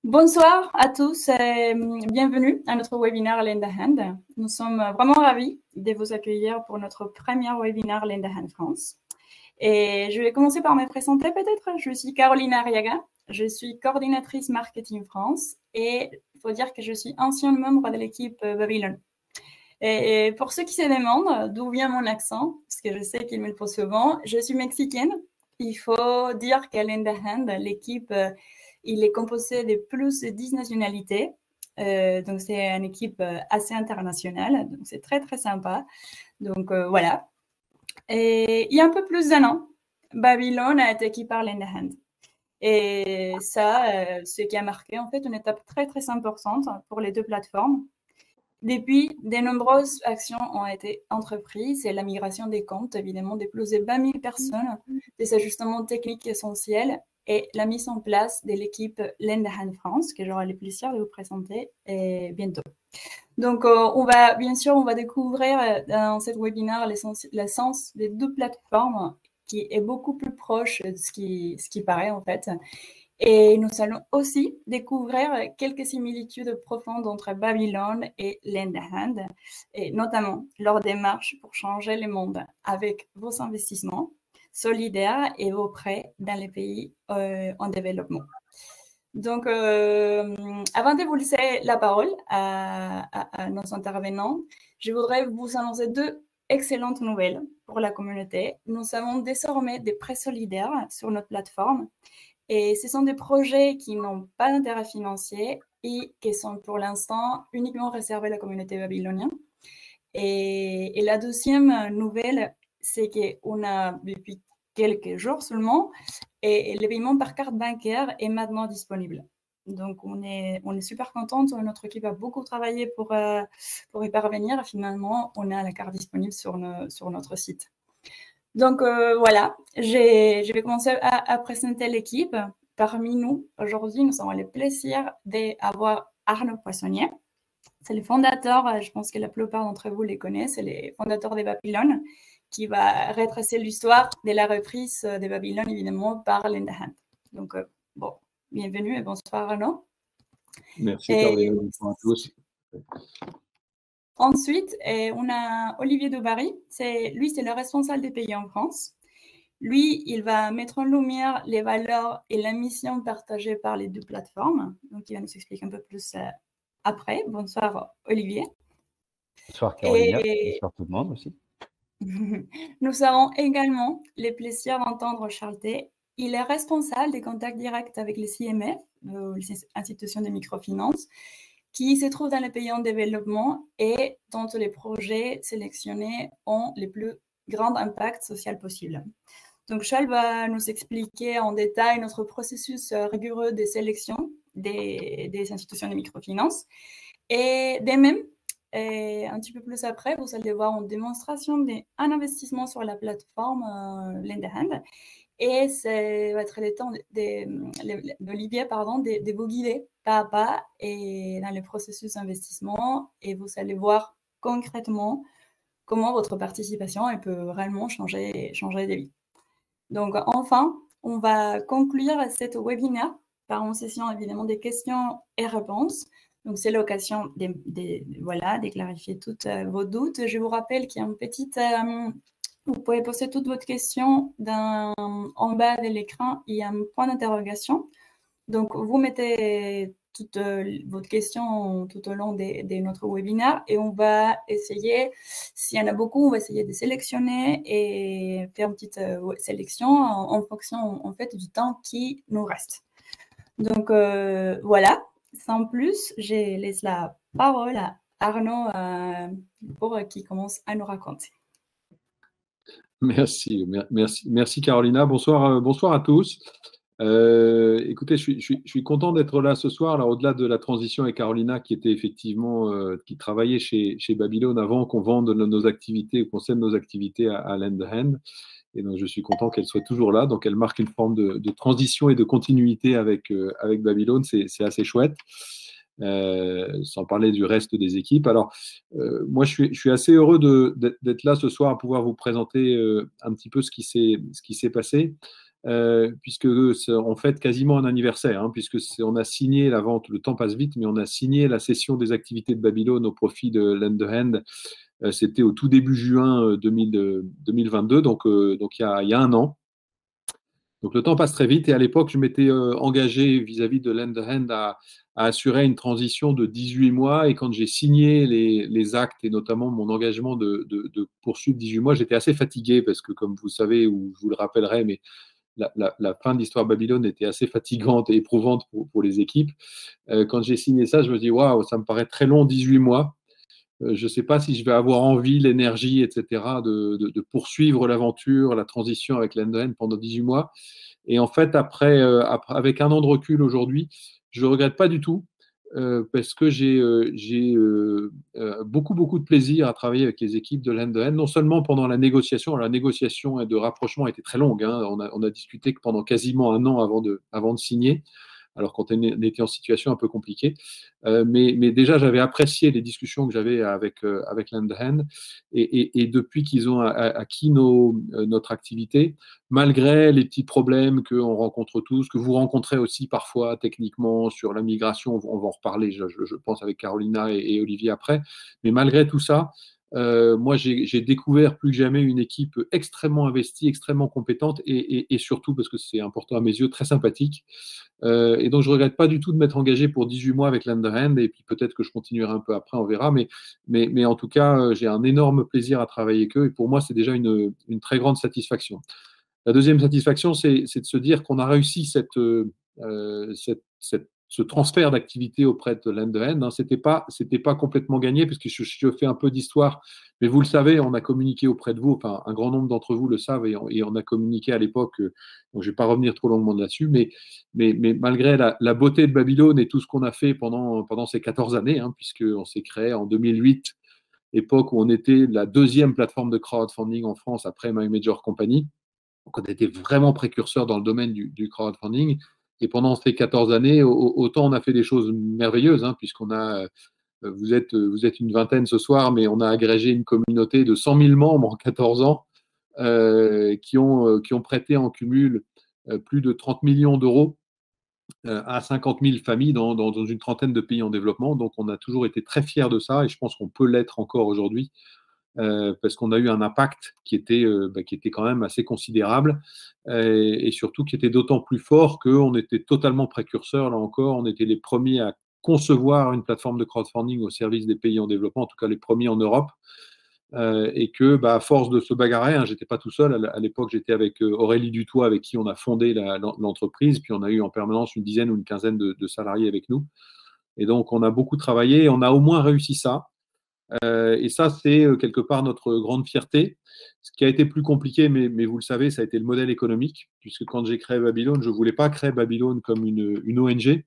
Bonsoir à tous et bienvenue à notre webinaire Lend a Hand. Nous sommes vraiment ravis de vous accueillir pour notre premier webinaire Lend a Hand France. Et je vais commencer par me présenter peut-être. Je suis Carolina Arriaga, je suis coordinatrice marketing France et il faut dire que je suis ancienne membre de l'équipe Babylone. Et pour ceux qui se demandent d'où vient mon accent, parce que je sais qu'ils me le posent souvent, je suis mexicaine. Il faut dire qu'à Lend a Hand, l'équipe il est composé de plus de 10 nationalités. Donc, c'est une équipe assez internationale. Donc, c'est très, très sympa. Donc, voilà. Et il y a un peu plus d'un an, Babylone a été équipée par Lend a Hand. Et ça, ce qui a marqué en fait une étape très, très importante pour les deux plateformes. Depuis, de nombreuses actions ont été entreprises et la migration des comptes, évidemment, de plus de 20 000 personnes, des ajustements techniques essentiels et la mise en place de l'équipe Lend a Hand France, que j'aurai le plaisir de vous présenter bientôt. Donc, bien sûr, on va découvrir dans cette webinaire l'essence des deux plateformes qui est beaucoup plus proche de ce qui paraît en fait. Et nous allons aussi découvrir quelques similitudes profondes entre Babylone et Lend a Hand, et notamment leur démarche pour changer le monde avec vos investissements solidaires et vos prêts dans les pays en développement. Donc, avant de vous laisser la parole à nos intervenants, je voudrais vous annoncer deux excellentes nouvelles pour la communauté. Nous avons désormais des prêts solidaires sur notre plateforme. Et ce sont des projets qui n'ont pas d'intérêt financier et qui sont pour l'instant uniquement réservés à la communauté babylonienne. Et la deuxième nouvelle, c'est qu'on a depuis quelques jours seulement, et le paiement par carte bancaire est maintenant disponible. Donc, on est super contente. Notre équipe a beaucoup travaillé pour y parvenir. Finalement, on a la carte disponible sur notre site. Donc, voilà, je vais commencer à présenter l'équipe. Parmi nous, aujourd'hui, nous avons le plaisir d'avoir Arnaud Poissonnier. C'est le fondateur, je pense que la plupart d'entre vous les connaissent, c'est le fondateur des Babylone, qui va retracer l'histoire de la reprise des Babylone, évidemment, par Lend a Hand. Donc, bon, bienvenue et bonsoir Arnaud. Merci Carolina, bonsoir à tous. Ensuite, on a Olivier Dubary. Lui, c'est le responsable des pays en France. Lui, il va mettre en lumière les valeurs et la mission partagées par les deux plateformes. Donc, il va nous expliquer un peu plus après. Bonsoir, Olivier. Bonsoir, Carolina. Bonsoir tout le monde aussi. Nous avons également le plaisir d'entendre Charles Tay. Il est responsable des contacts directs avec les CMF, les institutions de microfinance, qui se trouvent dans les pays en développement et dont les projets sélectionnés ont le plus grand impact social possible. Donc, Charles va nous expliquer en détail notre processus rigoureux de sélection des institutions de microfinance. Et de même, un petit peu plus après, vous allez voir une démonstration d'un investissement sur la plateforme Lend a Hand. Et ça va être le temps d'Olivier de vous guider pas à pas et dans le processus d'investissement. Et vous allez voir concrètement comment votre participation peut réellement changer des vies. Donc, enfin, on va conclure cette webinaire par une session évidemment des questions et réponses. Donc, c'est l'occasion de clarifier tous vos doutes. Je vous rappelle qu'il y a une petite... vous pouvez poser toutes vos questions en bas de l'écran. Il y a un point d'interrogation. Donc, vous mettez toutes vos questions tout au long de notre webinaire et on va essayer, s'il y en a beaucoup, on va essayer de sélectionner et faire une petite sélection en fonction en fait du temps qui nous reste. Donc, voilà. Sans plus, je laisse la parole à Arnaud pour qu'il commence à nous raconter. Merci Carolina. Bonsoir à tous. Écoutez, je suis content d'être là ce soir. Alors, au-delà de la transition avec Carolina, qui était effectivement, qui travaillait chez Babylone avant qu'on vende nos activités, qu'on cède nos activités à Lend a Hand. Et donc, je suis content qu'elle soit toujours là. Donc, elle marque une forme de transition et de continuité avec Babylone. C'est assez chouette. Sans parler du reste des équipes. Alors, moi, je suis assez heureux d'être là ce soir à pouvoir vous présenter un petit peu ce qui s'est passé. puisque on fête quasiment un anniversaire, hein, puisque on a signé la vente, le temps passe vite, mais on a signé la cession des activités de Babylone au profit de Lend a Hand. C'était au tout début juin 2022, donc il y a un an. Donc le temps passe très vite et à l'époque, je m'étais engagé vis-à-vis de Lend a Hand à assurer une transition de 18 mois et quand j'ai signé les actes et notamment mon engagement de poursuivre 18 mois, j'étais assez fatigué parce que comme vous savez ou je vous le rappellerai, mais la fin de l'histoire Babylone était assez fatigante et éprouvante pour les équipes. Quand j'ai signé ça, je me dis waouh, ça me paraît très long, 18 mois. Je ne sais pas si je vais avoir envie, l'énergie, etc., de poursuivre l'aventure, la transition avec Lend a Hand pendant 18 mois. Et en fait, après, avec un an de recul aujourd'hui, je ne le regrette pas du tout parce que j'ai beaucoup, beaucoup de plaisir à travailler avec les équipes de Lend a Hand, non seulement pendant la négociation. La négociation de rapprochement a été très longue. Hein, on a discuté que pendant quasiment un an avant de signer, alors qu'on était en situation un peu compliquée. Mais déjà, j'avais apprécié les discussions que j'avais avec Lend a Hand et depuis qu'ils ont acquis notre activité, malgré les petits problèmes qu'on rencontre tous, que vous rencontrez aussi parfois techniquement sur la migration, on va en reparler, je pense, avec Carolina et Olivier après, mais malgré tout ça, moi, j'ai découvert plus que jamais une équipe extrêmement investie, extrêmement compétente et surtout, parce que c'est important à mes yeux, très sympathique. Et donc, je ne regrette pas du tout de m'être engagé pour 18 mois avec Lend a Hand et puis peut-être que je continuerai un peu après, on verra. Mais en tout cas, j'ai un énorme plaisir à travailler avec eux et pour moi, c'est déjà une très grande satisfaction. La deuxième satisfaction, c'est de se dire qu'on a réussi ce transfert d'activité auprès de Lend a Hand. Hein. C'était pas complètement gagné, parce que je fais un peu d'histoire, mais vous le savez, on a communiqué auprès de vous, enfin un grand nombre d'entre vous le savent, et on a communiqué à l'époque, donc je ne vais pas revenir trop longuement là-dessus, mais malgré la beauté de Babylone et tout ce qu'on a fait pendant ces 14 années, hein, puisqu'on s'est créé en 2008, époque où on était la deuxième plateforme de crowdfunding en France après My Major Company. Donc, on était vraiment précurseur dans le domaine du crowdfunding. Et pendant ces 14 années, autant on a fait des choses merveilleuses, hein, puisqu'on a, vous êtes une vingtaine ce soir, mais on a agrégé une communauté de 100 000 membres en 14 ans qui ont prêté en cumul plus de 30 millions d'euros à 50 000 familles dans une trentaine de pays en développement. Donc, on a toujours été très fiers de ça et je pense qu'on peut l'être encore aujourd'hui. Parce qu'on a eu un impact qui était quand même assez considérable et surtout qui était d'autant plus fort qu'on était totalement précurseurs, là encore, on était les premiers à concevoir une plateforme de crowdfunding au service des pays en développement, en tout cas les premiers en Europe, et que à force de se bagarrer, hein, j'étais pas tout seul, à l'époque j'étais avec Aurélie Dutoit avec qui on a fondé l'entreprise, puis on a eu en permanence une dizaine ou une quinzaine de salariés avec nous, et donc on a beaucoup travaillé et on a au moins réussi ça. Et ça, c'est quelque part notre grande fierté. Ce qui a été plus compliqué, mais vous le savez, ça a été le modèle économique, puisque quand j'ai créé Babylone, je ne voulais pas créer Babylone comme une ONG.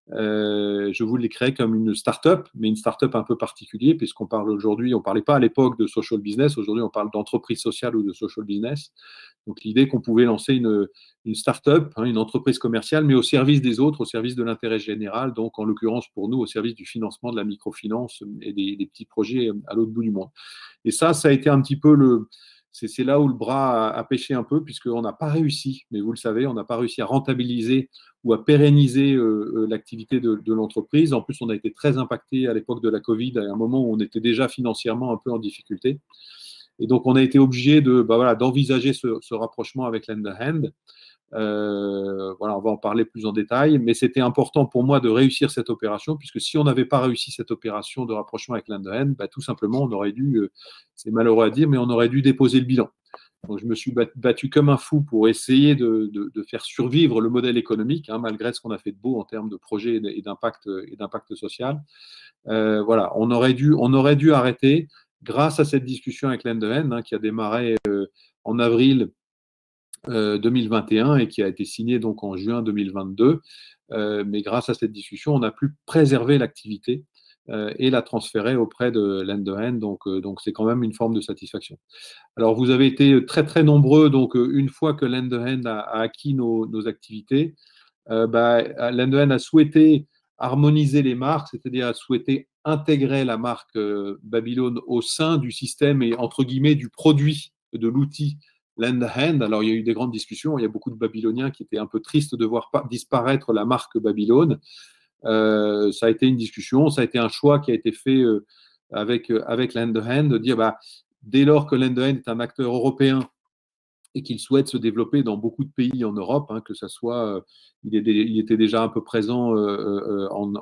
Je voulais créer comme une start-up, mais une start-up un peu particulière, puisqu'on parle aujourd'hui, on ne parlait pas à l'époque de social business, aujourd'hui on parle d'entreprise sociale ou de social business. Donc l'idée qu'on pouvait lancer une start-up, hein, une entreprise commerciale, mais au service des autres, au service de l'intérêt général, donc en l'occurrence pour nous, au service du financement de la microfinance et des petits projets à l'autre bout du monde. Et ça a été un petit peu c'est là où le bras a pêché un peu, puisqu'on n'a pas réussi, mais vous le savez, on n'a pas réussi à rentabiliser ou à pérenniser l'activité de l'entreprise. En plus, on a été très impacté à l'époque de la Covid, à un moment où on était déjà financièrement un peu en difficulté. Et donc, on a été obligé d'envisager ce rapprochement avec Lend a Hand. On va en parler plus en détail, mais c'était important pour moi de réussir cette opération, puisque si on n'avait pas réussi cette opération de rapprochement avec Lend a Hand, tout simplement, on aurait dû, c'est malheureux à dire, mais on aurait dû déposer le bilan. Donc, je me suis battu comme un fou pour essayer de faire survivre le modèle économique, hein, malgré ce qu'on a fait de beau en termes de projet et d'impact social. On aurait dû arrêter grâce à cette discussion avec Lend a Hand, hein, qui a démarré en avril 2021 et qui a été signée donc en juin 2022. Mais grâce à cette discussion, on a pu préserver l'activité et la transférer auprès de Lend a Hand. Donc c'est quand même une forme de satisfaction. Alors, vous avez été très, très nombreux. Donc, une fois que Lend a Hand a acquis nos activités, Lend a Hand a souhaité harmoniser les marques, c'est-à-dire a souhaité intégrer la marque Babylone au sein du système et, entre guillemets, du produit, de l'outil Land Hand. Alors, il y a eu des grandes discussions. Il y a beaucoup de Babyloniens qui étaient un peu tristes de voir disparaître la marque Babylone. Ça a été une discussion, ça a été un choix qui a été fait avec Land Hand, de dire dès lors que Land Hand est un acteur européen et qu'il souhaite se développer dans beaucoup de pays en Europe, que ce soit, il était déjà un peu présent en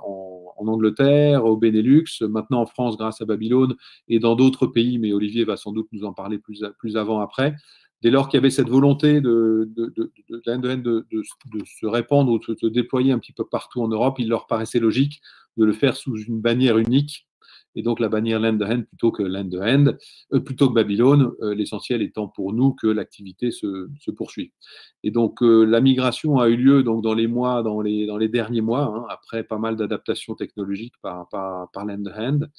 Angleterre, au Benelux, maintenant en France grâce à Babylone et dans d'autres pays, mais Olivier va sans doute nous en parler plus avant après. Dès lors qu'il y avait cette volonté de se répandre ou de se déployer un petit peu partout en Europe, il leur paraissait logique de le faire sous une bannière unique. Et donc la bannière Land Hand plutôt que Babylone, l'essentiel étant pour nous que l'activité se poursuive. Et donc la migration a eu lieu donc dans les derniers mois, après pas mal d'adaptations technologiques par Land Hand,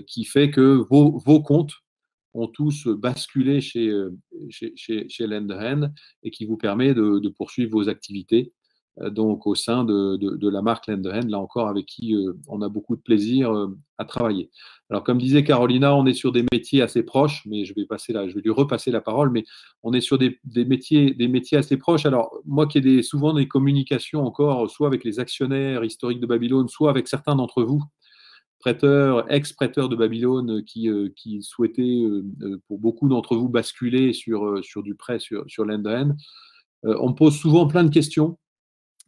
qui fait que vos comptes ont tous basculé chez Land Hand et qui vous permet de poursuivre vos activités donc au sein de la marque Land Hand, là encore avec qui on a beaucoup de plaisir à travailler. Alors comme disait Carolina, on est sur des métiers assez proches, mais je vais lui repasser la parole, mais on est sur des métiers assez proches. Alors moi qui ai souvent des communications encore, soit avec les actionnaires historiques de Babylone, soit avec certains d'entre vous, ex-prêteurs de Babylone qui souhaitaient, pour beaucoup d'entre vous, basculer sur du prêt sur Land Hand, on me pose souvent plein de questions.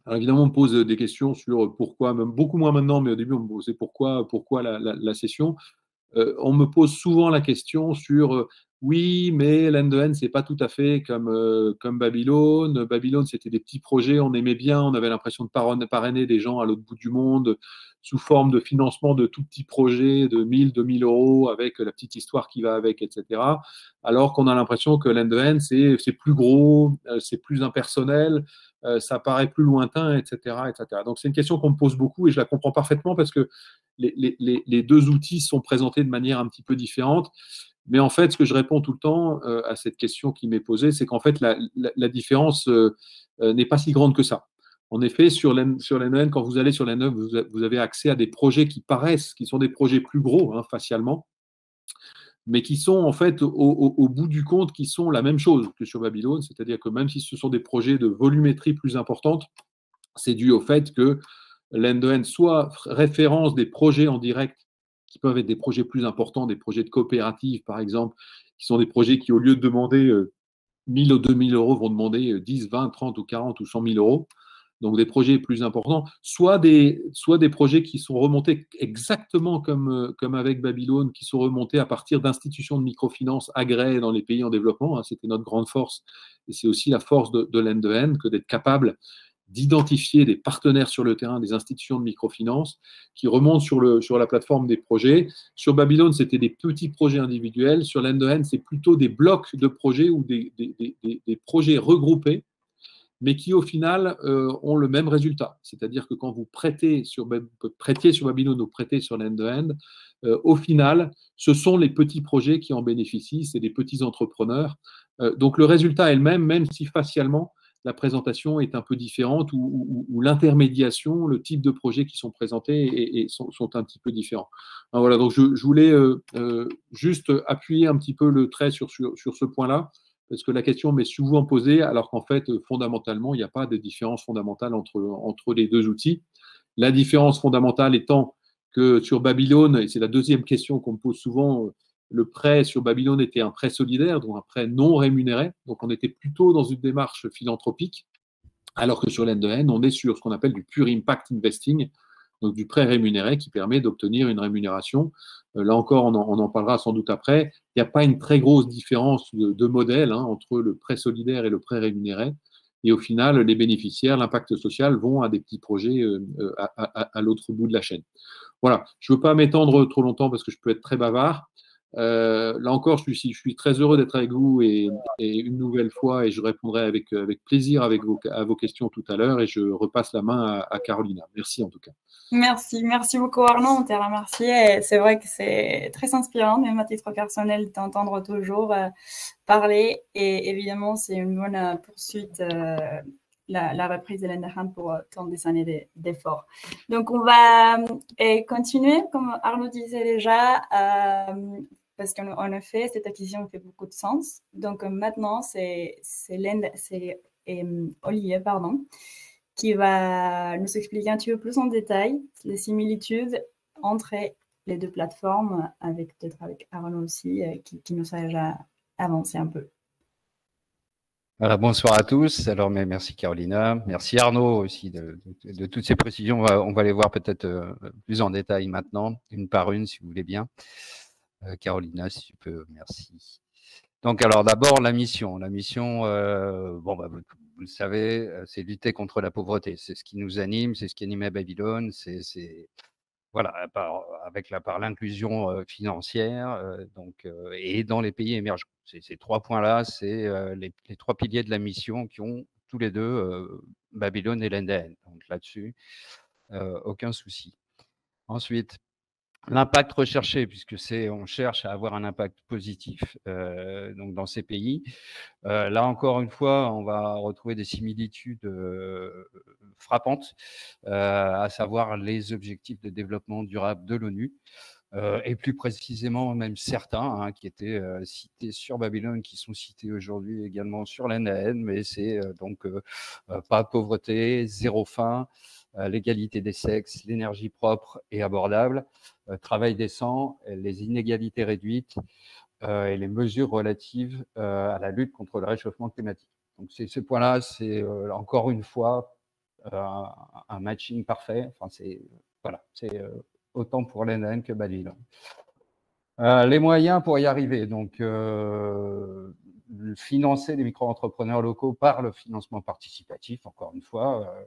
Alors évidemment, on me pose des questions sur pourquoi, même beaucoup moins maintenant, mais au début, on me posait pourquoi la cession. On me pose souvent la question sur oui, mais Land Hand, c'est pas tout à fait comme Babylone. Babylone, c'était des petits projets, on aimait bien, on avait l'impression de parrainer des gens à l'autre bout du monde sous forme de financement de tout petits projets de 1000, 2000 euros avec la petite histoire qui va avec, etc. Alors qu'on a l'impression que Land Hand, c'est plus gros, c'est plus impersonnel, ça paraît plus lointain, etc., etc. Donc c'est une question qu'on me pose beaucoup et je la comprends parfaitement parce que les deux outils sont présentés de manière un petit peu différente. Mais en fait, ce que je réponds tout le temps à cette question qui m'est posée, c'est qu'en fait, la différence n'est pas si grande que ça. En effet, sur l'NN, quand vous allez sur l'NN, vous avez accès à des projets qui sont des projets plus gros, facialement, mais qui sont en fait, au bout du compte, qui sont la même chose que sur Babylone. C'est-à-dire que même si ce sont des projets de volumétrie plus importante, c'est dû au fait que Land Hand soit référence des projets en direct qui peuvent être des projets plus importants, des projets de coopérative par exemple, qui sont des projets qui au lieu de demander 1000 ou 2000 euros vont demander 10, 20, 30 ou 40 ou 100 000 euros. Donc des projets plus importants, soit des projets qui sont remontés exactement comme avec Babylone, qui sont remontés à partir d'institutions de microfinance agréées dans les pays en développement. C'était notre grande force et c'est aussi la force de Land Hand que d'être capable d'identifier des partenaires sur le terrain, des institutions de microfinance qui remontent sur la plateforme des projets. Sur Babylone, c'était des petits projets individuels. Sur Land Hand, c'est plutôt des blocs de projets ou des projets regroupés, mais qui au final ont le même résultat. C'est-à-dire que quand vous prêtiez sur Babylone ou prêtez sur Land Hand, au final, ce sont les petits projets qui en bénéficient, c'est des petits entrepreneurs. Donc le résultat est le même, même si facialement, la présentation est un peu différente ou l'intermédiation, le type de projets qui sont présentés sont un petit peu différents. Alors voilà, donc je voulais juste appuyer un petit peu le trait sur ce point-là, parce que la question m'est souvent posée, alors qu'en fait, fondamentalement, il n'y a pas de différence fondamentale entre les deux outils. La différence fondamentale étant que sur Babylone, et c'est la deuxième question qu'on me pose souvent, le prêt sur Babylone était un prêt solidaire, donc un prêt non rémunéré. Donc, on était plutôt dans une démarche philanthropique, alors que sur Land Hand, on est sur ce qu'on appelle du pure impact investing, donc du prêt rémunéré qui permet d'obtenir une rémunération. Là encore, on en parlera sans doute après. Il n'y a pas une très grosse différence de modèle entre le prêt solidaire et le prêt rémunéré. Et au final, les bénéficiaires, l'impact social vont à des petits projets à l'autre bout de la chaîne. Voilà, je ne veux pas m'étendre trop longtemps parce que je peux être très bavard. Là encore, je suis très heureux d'être avec vous et une nouvelle fois, et je répondrai avec plaisir à vos questions tout à l'heure, et je repasse la main à Carolina. Merci en tout cas. Merci beaucoup Arnaud, on t'a remercié. C'est vrai que c'est très inspirant, même à titre personnel, d'entendre toujours parler, et évidemment, c'est une bonne poursuite. La reprise de Land Hand pour tant des années d'efforts. Donc, on va continuer, comme Arnaud disait déjà, parce qu'en effet, cette acquisition fait beaucoup de sens. Donc maintenant, c'est Olivier, qui va nous expliquer un petit peu plus en détail les similitudes entre les deux plateformes, peut-être avec Arnaud aussi, qui nous a déjà avancé un peu. Voilà, bonsoir à tous. Alors, merci Carolina, merci Arnaud aussi de toutes ces précisions. On va les voir peut-être plus en détail maintenant, une par une, si vous voulez bien. Carolina, si tu peux, merci. Donc, alors d'abord la mission. La mission, bon, vous le savez, c'est lutter contre la pauvreté. C'est ce qui nous anime, c'est ce qui anime à Babylone. Voilà, par l'inclusion financière, et dans les pays émergents. Ces 3 points-là, c'est les 3 piliers de la mission qui ont tous les deux Babylone et l'NDN. Donc là-dessus, aucun souci. Ensuite, l'impact recherché, puisque on cherche à avoir un impact positif donc dans ces pays. Là encore une fois, on va retrouver des similitudes frappantes, à savoir les objectifs de développement durable de l'ONU. Et plus précisément même certains qui étaient cités sur Babylone, qui sont cités aujourd'hui également sur l'NDN, mais c'est donc pas de pauvreté, zéro faim, l'égalité des sexes, l'énergie propre et abordable, travail décent, les inégalités réduites et les mesures relatives à la lutte contre le réchauffement climatique. Donc ce point-là, c'est encore une fois un matching parfait. Enfin, c'est autant pour l'NN que Babylone. Les moyens pour y arriver, donc financer les micro-entrepreneurs locaux par le financement participatif, encore une fois,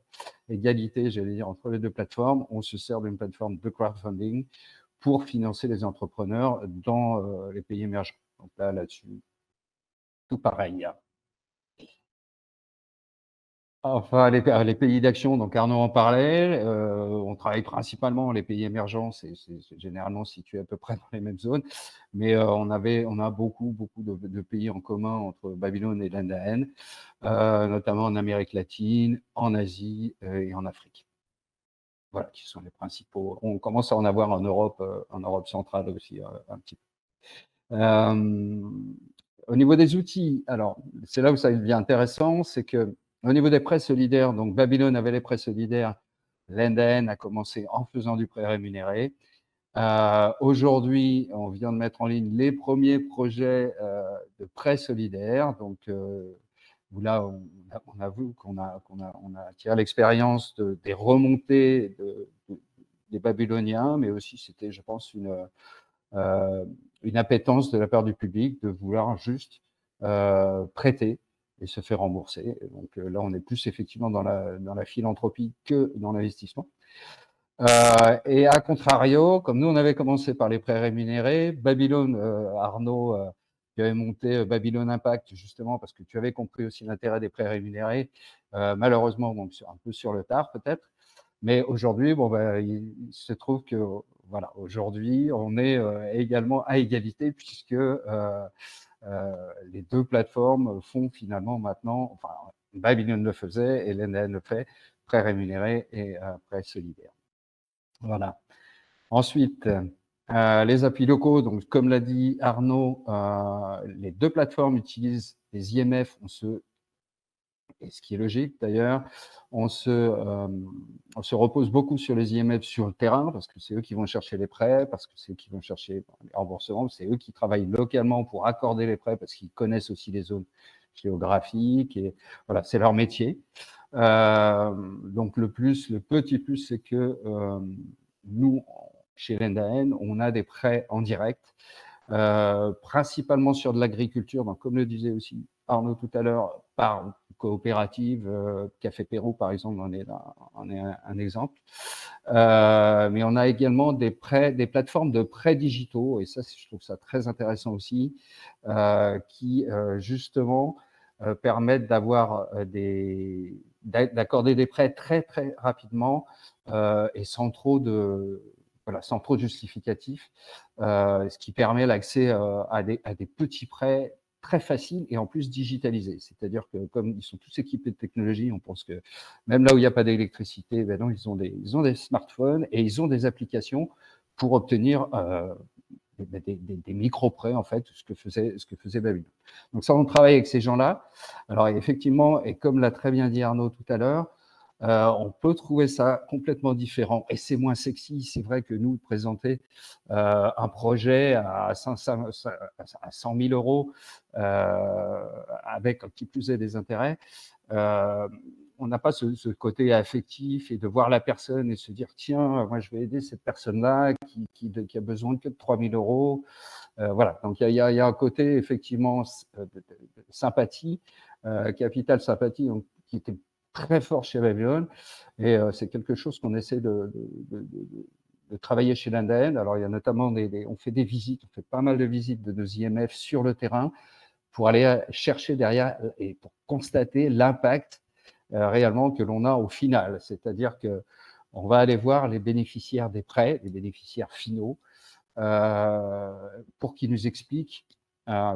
égalité, j'allais dire, entre les deux plateformes. On se sert d'une plateforme de crowdfunding pour financer les entrepreneurs dans les pays émergents. Donc là-dessus, tout pareil. Enfin, les pays d'action, donc Arnaud en parlait, on travaille principalement les pays émergents, c'est généralement situé à peu près dans les mêmes zones, mais on a beaucoup de pays en commun entre Babylone et l'NDN, notamment en Amérique latine, en Asie et en Afrique. Voilà, qui sont les principaux. On commence à en avoir en Europe centrale aussi un petit peu. Au niveau des outils, alors c'est là où ça devient intéressant, c'est que au niveau des prêts solidaires, donc Babylone avait les prêts solidaires, l'NDN a commencé en faisant du prêt rémunéré. Aujourd'hui, on vient de mettre en ligne les premiers projets de prêts solidaires. Donc là, on a vu qu'on a tiré l'expérience des remontées des Babyloniens, mais aussi c'était, je pense, une appétence de la part du public de vouloir juste prêter et se faire rembourser. Donc là, on est plus effectivement dans la philanthropie que dans l'investissement. Et à contrario, comme nous, on avait commencé par les prêts rémunérés, Babylone, Arnaud, qui avait monté Babylone Impact, justement, parce que tu avais compris aussi l'intérêt des prêts rémunérés, malheureusement, donc un peu sur le tard peut-être. Mais aujourd'hui, il se trouve que voilà, aujourd'hui, on est également à égalité puisque les deux plateformes font finalement maintenant, enfin, Babylone le faisait et l'NDN le fait, prêt rémunéré et prêt solidaire. Voilà. Ensuite, les appuis locaux, donc comme l'a dit Arnaud, les deux plateformes utilisent les IMF, et ce qui est logique d'ailleurs, on se repose beaucoup sur les IMF sur le terrain, parce que c'est eux qui vont chercher les prêts, parce que c'est eux qui vont chercher les remboursements, c'est eux qui travaillent localement pour accorder les prêts, parce qu'ils connaissent aussi les zones géographiques, et voilà, c'est leur métier. Donc le petit plus, c'est que nous, chez l'NDN, on a des prêts en direct, principalement sur de l'agriculture, donc comme le disait aussi Arnaud tout à l'heure, par coopérative, Café Pérou par exemple, on est un exemple. Mais on a également des plateformes de prêts digitaux, et ça, je trouve ça très intéressant aussi, qui justement permettent d'accorder des prêts très très rapidement et sans trop de justificatifs, ce qui permet l'accès à des petits prêts très faciles et en plus digitalisés. C'est-à-dire que comme ils sont tous équipés de technologie, on pense que même là où il n'y a pas d'électricité, non, ils ont des smartphones et ils ont des applications pour obtenir des micro-prêts, en fait, ce que faisait Babylone. Donc ça, on travaille avec ces gens-là. Alors effectivement, et comme l'a très bien dit Arnaud tout à l'heure, on peut trouver ça complètement différent et c'est moins sexy. C'est vrai que nous, présenter un projet à 100 000 euros avec, qui plus est, des intérêts, on n'a pas ce côté affectif et de voir la personne et se dire tiens, moi je vais aider cette personne-là qui a besoin que de 3 000 euros. Voilà, donc il y a un côté effectivement de sympathie, capital sympathie, donc, qui était très fort chez Babylone et c'est quelque chose qu'on essaie de travailler chez Lenda Hand. Alors il y a notamment on fait des visites, on fait pas mal de visites de nos IMF sur le terrain pour aller chercher derrière et pour constater l'impact réellement que l'on a au final. C'est-à-dire que on va aller voir les bénéficiaires des prêts, les bénéficiaires finaux, pour qu'ils nous expliquent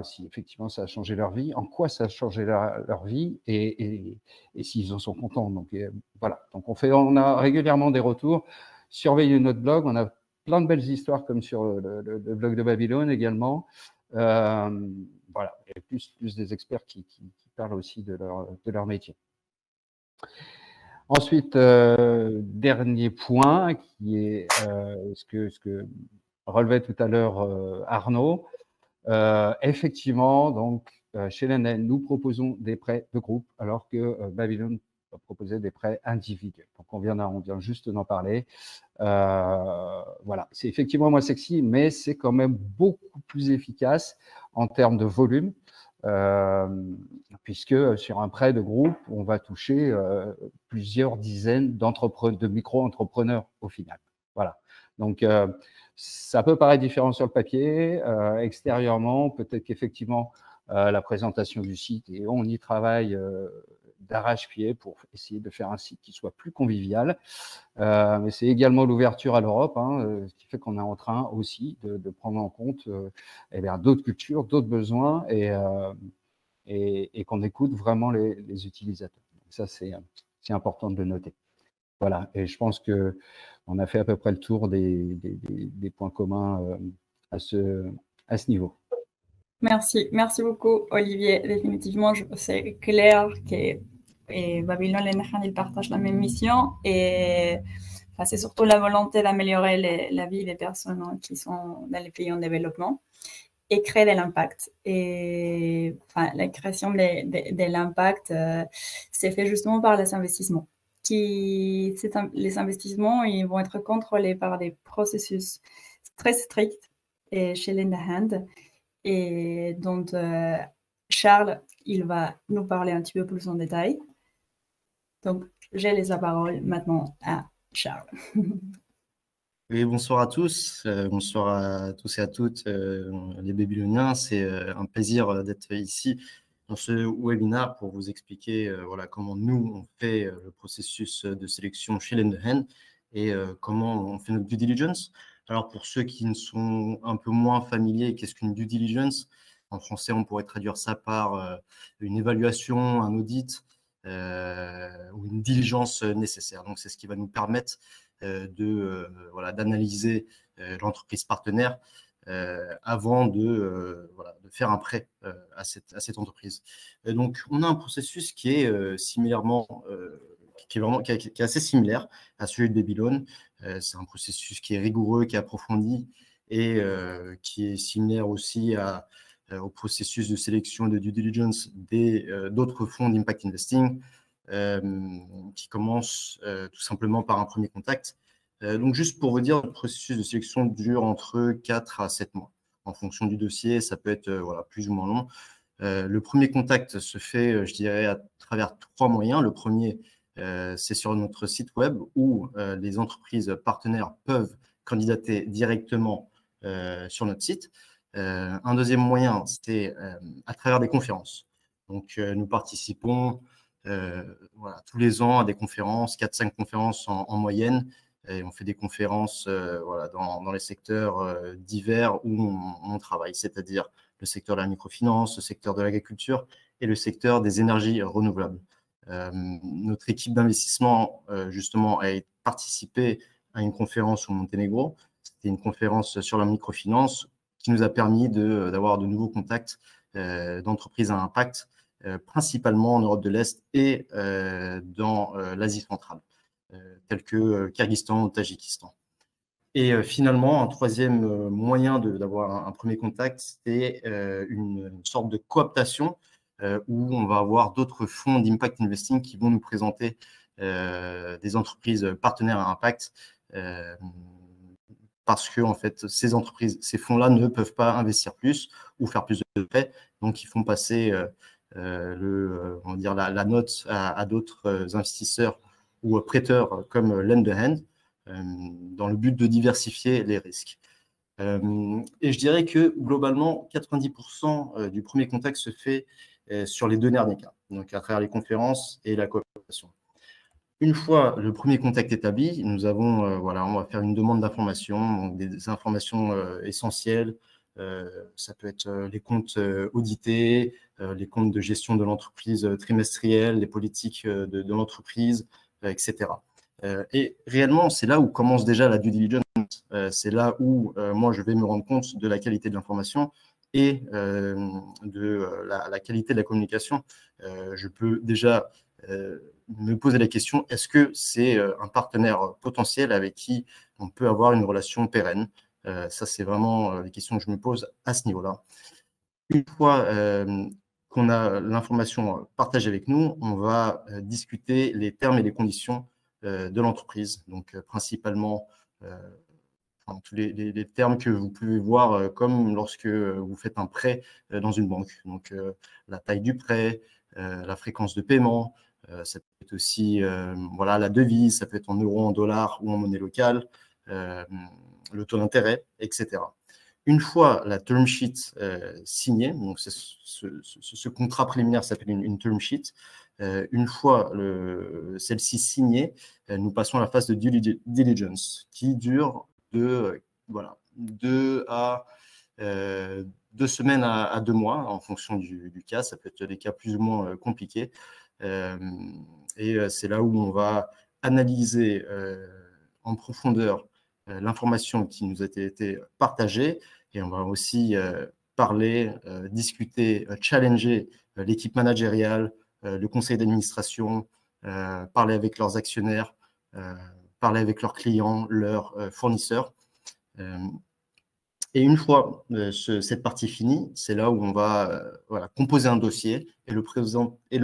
si effectivement ça a changé leur vie, en quoi ça a changé leur vie et s'ils en sont contents. Donc voilà. Donc on a régulièrement des retours. Surveillez notre blog. On a plein de belles histoires comme sur le blog de Babylone également. Voilà. Et plus des experts qui parlent aussi de leur métier. Ensuite, dernier point qui est ce que relevait tout à l'heure Arnaud. Effectivement, donc chez Lenda Hand, nous proposons des prêts de groupe, alors que Babylone proposait des prêts individuels. Donc on vient juste d'en parler. Voilà, c'est effectivement moins sexy, mais c'est quand même beaucoup plus efficace en termes de volume, puisque sur un prêt de groupe, on va toucher plusieurs dizaines de micro-entrepreneurs au final. Voilà. Donc ça peut paraître différent sur le papier, extérieurement, peut-être qu'effectivement la présentation du site, et on y travaille d'arrache-pied pour essayer de faire un site qui soit plus convivial. Mais c'est également l'ouverture à l'Europe, ce qui fait qu'on est en train aussi de prendre en compte d'autres cultures, d'autres besoins et qu'on écoute vraiment les utilisateurs. Donc ça, c'est important de le noter. Voilà, et je pense qu'on a fait à peu près le tour des points communs à ce niveau. Merci beaucoup Olivier. Définitivement, c'est clair que Babylone et Lenda Hand, ils partagent la même mission et enfin, c'est surtout la volonté d'améliorer la vie des personnes qui sont dans les pays en développement et créer de l'impact. Et enfin, la création de l'impact, c'est fait justement par les investissements. Les investissements, ils vont être contrôlés par des processus très stricts chez Lenda Hand. Et donc, Charles, il va nous parler un petit peu plus en détail. Donc, je laisse la parole maintenant à Charles. Oui, bonsoir à tous. Bonsoir à tous et à toutes les Babyloniens. C'est un plaisir d'être ici dans ce webinaire pour vous expliquer voilà, comment nous, on fait le processus de sélection chez Lenda Hand et comment on fait notre due diligence. Alors, pour ceux qui ne sont un peu moins familiers, qu'est-ce qu'une due diligence? En français, on pourrait traduire ça par une évaluation, un audit ou une diligence nécessaire. Donc, c'est ce qui va nous permettre d'analyser l'entreprise partenaire avant de faire un prêt à cette entreprise. Et donc, on a un processus qui est qui est assez similaire à celui de Babylone. C'est un processus qui est rigoureux, qui est approfondi et qui est similaire aussi au processus de sélection et de due diligence d'autres fonds d'impact investing qui commence tout simplement par un premier contact. Donc, juste pour vous dire, le processus de sélection dure entre 4 à 7 mois. En fonction du dossier, ça peut être plus ou moins long. Le premier contact se fait, je dirais, à travers 3 moyens. Le premier, c'est sur notre site web où les entreprises partenaires peuvent candidater directement sur notre site. Un deuxième moyen, c'est à travers des conférences. Donc, nous participons tous les ans à des conférences, 4-5 conférences en moyenne. Et on fait des conférences dans les secteurs divers où on travaille, c'est-à-dire le secteur de la microfinance, le secteur de l'agriculture et le secteur des énergies renouvelables. Notre équipe d'investissement, justement, a participé à une conférence au Monténégro. C'était une conférence sur la microfinance qui nous a permis d'avoir de nouveaux contacts d'entreprises à impact, principalement en Europe de l'Est et dans l'Asie centrale, tels que Kyrgyzstan ou Tadjikistan. Et finalement, un troisième moyen d'avoir un premier contact, c'est une sorte de cooptation où on va avoir d'autres fonds d'impact investing qui vont nous présenter des entreprises partenaires à impact parce que en fait, ces fonds-là ne peuvent pas investir plus ou faire plus de prêts, donc ils font passer on va dire la note à d'autres investisseurs ou prêteurs comme Lend a Hand, dans le but de diversifier les risques. Et je dirais que globalement, 90% du premier contact se fait sur les deux derniers cas, donc à travers les conférences et la coopération. Une fois le premier contact établi, nous avons, voilà, on va faire une demande d'informations, donc des informations essentielles. Ça peut être les comptes audités, les comptes de gestion de l'entreprise trimestrielle, les politiques de l'entreprise, etc. Et réellement, c'est là où commence déjà la due diligence. C'est là où moi, je vais me rendre compte de la qualité de l'information et de la qualité de la communication. Je peux déjà me poser la question, est-ce que c'est un partenaire potentiel avec qui on peut avoir une relation pérenne? Ça, c'est vraiment les questions que je me pose à ce niveau-là. Une fois qu'on a l'information partagée avec nous, on va discuter les termes et les conditions de l'entreprise, donc principalement tous les termes que vous pouvez voir comme lorsque vous faites un prêt dans une banque. Donc la taille du prêt, la fréquence de paiement, ça peut être aussi voilà, la devise, ça peut être en euros, en dollars ou en monnaie locale, le taux d'intérêt, etc. Une fois la term sheet signée, donc ce contrat préliminaire s'appelle une term sheet. Une fois celle-ci signée, nous passons à la phase de due diligence qui dure de 2 semaines à 2 mois en fonction du cas. Ça peut être des cas plus ou moins compliqués. Et c'est là où on va analyser en profondeur l'information qui nous a été partagée et on va aussi parler, discuter, challenger l'équipe managériale, le conseil d'administration, parler avec leurs actionnaires, parler avec leurs clients, leurs fournisseurs. Et une fois cette partie finie, c'est là où on va voilà, composer un dossier et le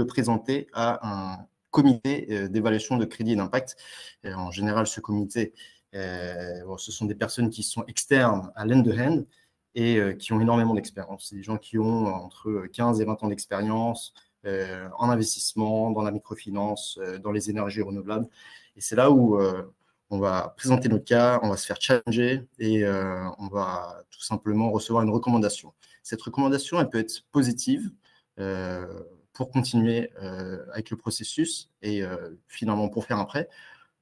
présenter à un comité d'évaluation de crédit et d'impact. En général, ce comité, ce sont des personnes qui sont externes à Lend a Hand et qui ont énormément d'expérience. C'est des gens qui ont entre 15 et 20 ans d'expérience en investissement, dans la microfinance, dans les énergies renouvelables. Et c'est là où on va présenter notre cas, on va se faire challenger et on va tout simplement recevoir une recommandation. Cette recommandation, elle peut être positive pour continuer avec le processus et finalement pour faire un prêt.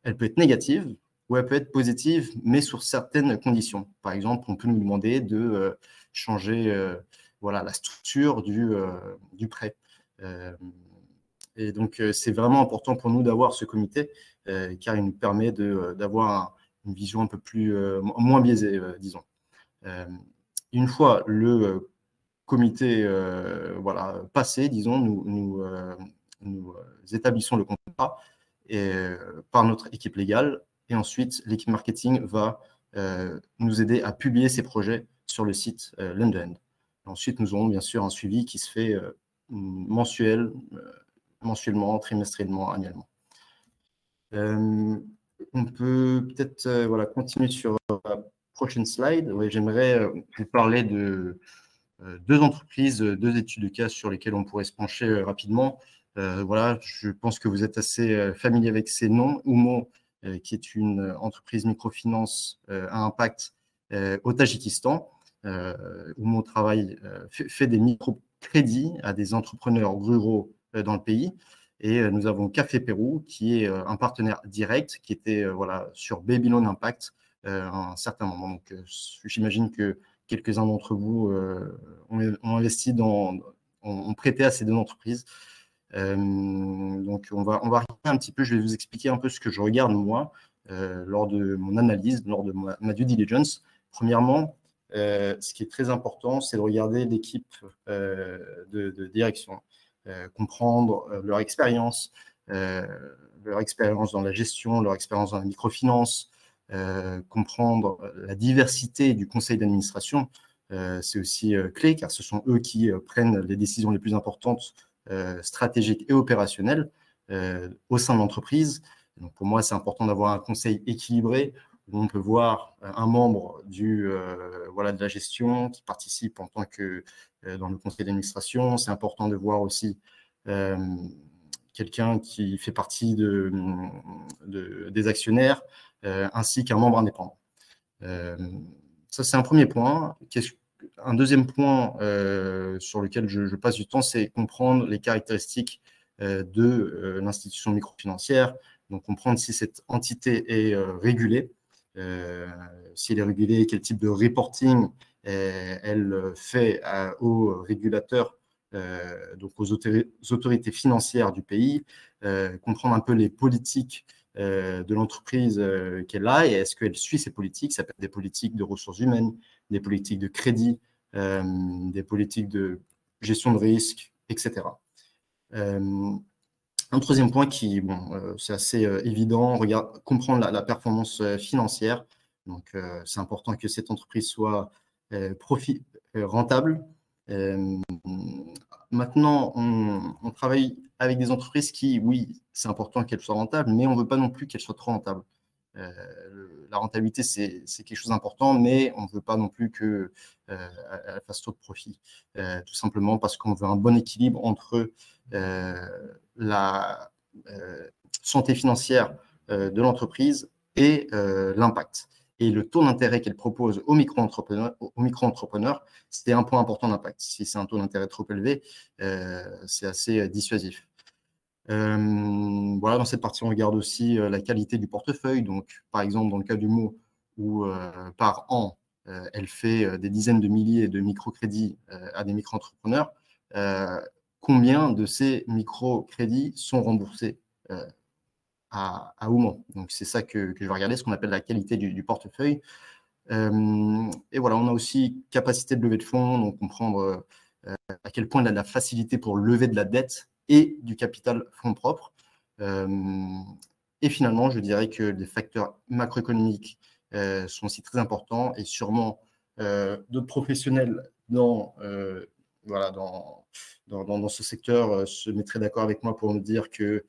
Elle peut être négative ou elle peut être positive, mais sur certaines conditions. Par exemple, on peut nous demander de changer voilà, la structure du prêt. Et donc, c'est vraiment important pour nous d'avoir ce comité, car il nous permet d'avoir une vision un peu moins biaisée, disons. Une fois le comité voilà, passé, disons, nous établissons le contrat par notre équipe légale, et ensuite, l'équipe marketing va nous aider à publier ces projets sur le site Lend a Hand. Ensuite, nous aurons bien sûr un suivi qui se fait mensuellement, trimestriellement, annuellement. On peut peut-être voilà, continuer sur la prochaine slide. Ouais, j'aimerais vous parler de deux entreprises, deux études de cas sur lesquelles on pourrait se pencher rapidement. Voilà, je pense que vous êtes assez familier avec ces noms. Oumo, qui est une entreprise microfinance à impact au Tadjikistan. Oumo fait des microcrédits à des entrepreneurs ruraux dans le pays. Et nous avons Café Pérou, qui est un partenaire direct, qui était voilà, sur Babylon Impact à un certain moment. Donc, j'imagine que quelques-uns d'entre vous ont investi ont prêté à ces deux entreprises. Donc, on va regarder un petit peu, je vais vous expliquer un peu ce que je regarde moi lors de mon analyse, lors de ma due diligence. Premièrement, ce qui est très important, c'est de regarder l'équipe de direction, comprendre leur expérience dans la gestion, leur expérience dans la microfinance, comprendre la diversité du conseil d'administration. C'est aussi clé, car ce sont eux qui prennent les décisions les plus importantes, stratégiques et opérationnelles au sein de l'entreprise. Donc pour moi, c'est important d'avoir un conseil équilibré où on peut voir un membre de la gestion qui participe en tant que dans le conseil d'administration. C'est important de voir aussi quelqu'un qui fait partie des actionnaires, ainsi qu'un membre indépendant. Ça, c'est un premier point. Un deuxième point sur lequel je passe du temps, c'est comprendre les caractéristiques de l'institution microfinancière. Donc, comprendre si cette entité est régulée, si elle est régulée, quel type de reporting elle fait aux régulateurs, donc aux autorités financières du pays, comprendre un peu les politiques de l'entreprise qu'elle a et est-ce qu'elle suit ces politiques. Ça peut être des politiques de ressources humaines, des politiques de crédit, des politiques de gestion de risque, etc. Un troisième point qui, c'est assez évident, comprendre la performance financière. Donc, c'est important que cette entreprise soit rentable. Maintenant, on travaille avec des entreprises qui, oui, c'est important qu'elles soient rentables, mais on ne veut pas non plus qu'elles soient trop rentables. La rentabilité, c'est quelque chose d'important, mais on ne veut pas non plus qu'elle fasse trop de profit. Tout simplement parce qu'on veut un bon équilibre entre la santé financière de l'entreprise et l'impact. Et le taux d'intérêt qu'elle propose aux micro-entrepreneurs, c'est un point important d'impact. Si c'est un taux d'intérêt trop élevé, c'est assez dissuasif. Voilà, dans cette partie, on regarde aussi la qualité du portefeuille. Donc, par exemple, dans le cas d'Humo, où par an, elle fait des dizaines de milliers de microcrédits à des micro-entrepreneurs, combien de ces microcrédits sont remboursés à Humo? Donc, c'est ça que je vais regarder, ce qu'on appelle la qualité du portefeuille. Et voilà, on a aussi capacité de levée de fonds, donc comprendre à quel point il a de la facilité pour lever de la dette et du capital fonds propres. Et finalement, je dirais que les facteurs macroéconomiques sont aussi très importants et sûrement d'autres professionnels dans ce secteur se mettraient d'accord avec moi pour me dire que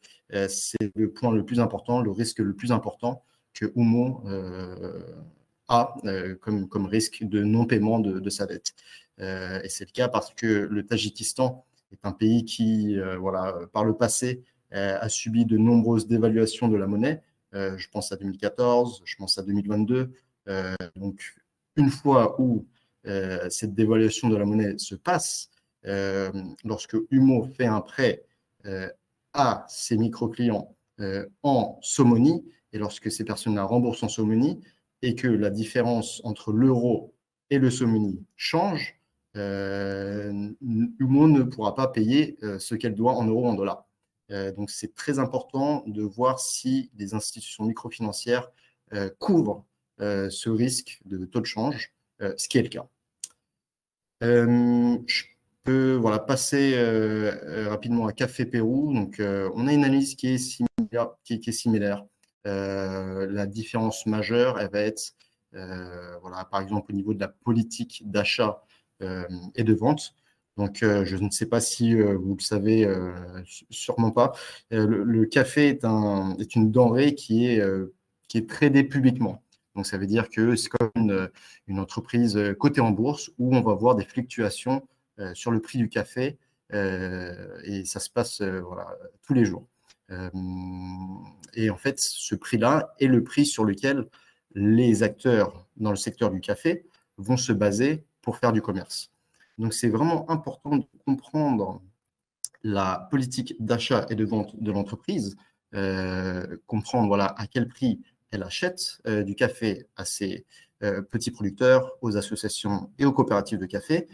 c'est le point le plus important, le risque le plus important que Humo a comme risque de non-paiement de sa dette. Et c'est le cas parce que le Tadjikistan est un pays qui, par le passé, a subi de nombreuses dévaluations de la monnaie. Je pense à 2014, je pense à 2022. Donc, une fois où cette dévaluation de la monnaie se passe, lorsque Humo fait un prêt à ses micro-clients en Somonie, et lorsque ces personnes-là remboursent en Somonie, et que la différence entre l'euro et le Somonie change, Humo ne pourra pas payer ce qu'elle doit en euros ou en dollars. Donc, c'est très important de voir si les institutions microfinancières couvrent ce risque de taux de change, ce qui est le cas. Je peux passer rapidement à Café Pérou. Donc, on a une analyse qui est similaire. La différence majeure, elle va être, par exemple, au niveau de la politique d'achat et de vente. Donc, je ne sais pas si vous le savez, sûrement pas. Le café est une denrée qui est tradée publiquement. Donc, ça veut dire que c'est comme une entreprise cotée en bourse où on va voir des fluctuations sur le prix du café et ça se passe tous les jours. Et en fait, ce prix-là est le prix sur lequel les acteurs dans le secteur du café vont se baser pour faire du commerce. Donc, c'est vraiment important de comprendre la politique d'achat et de vente de l'entreprise, comprendre à quel prix elle achète du café à ses petits producteurs, aux associations et aux coopératives de café,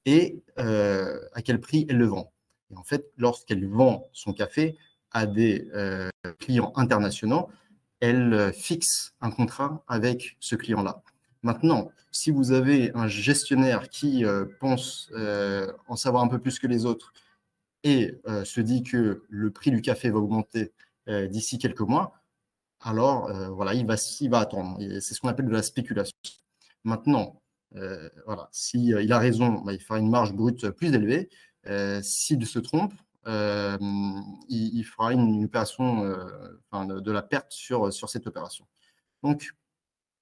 et à quel prix elle le vend. Et en fait, lorsqu'elle vend son café à des clients internationaux, elle fixe un contrat avec ce client-là. Maintenant, si vous avez un gestionnaire qui pense en savoir un peu plus que les autres et se dit que le prix du café va augmenter d'ici quelques mois, alors voilà, il va attendre. C'est ce qu'on appelle de la spéculation. Maintenant, voilà, s'il a raison, bah, il fera une marge brute plus élevée. S'il se trompe, il fera une opération, de la perte sur cette opération. Donc,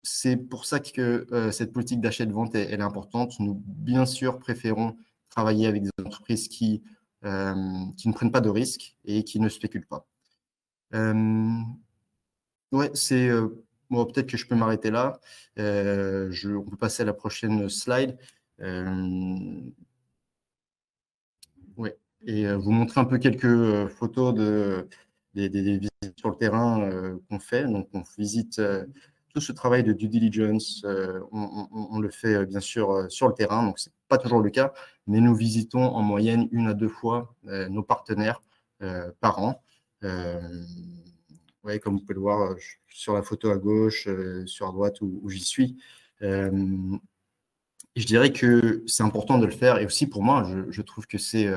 c'est pour ça que cette politique d'achat et de vente, elle est importante. Nous, bien sûr, préférons travailler avec des entreprises qui ne prennent pas de risques et qui ne spéculent pas. Ouais, bon, peut-être que je peux m'arrêter là. On peut passer à la prochaine slide. Ouais. Et vous montrer un peu quelques photos des visites sur le terrain qu'on fait. Donc, on visite tout ce travail de due diligence. On le fait bien sûr sur le terrain. Donc, ce n'est pas toujours le cas, mais nous visitons en moyenne 1 à 2 fois nos partenaires par an. Ouais, comme vous pouvez le voir sur la photo à gauche, sur la droite où j'y suis. Je dirais que c'est important de le faire. Et aussi pour moi, je trouve que c'est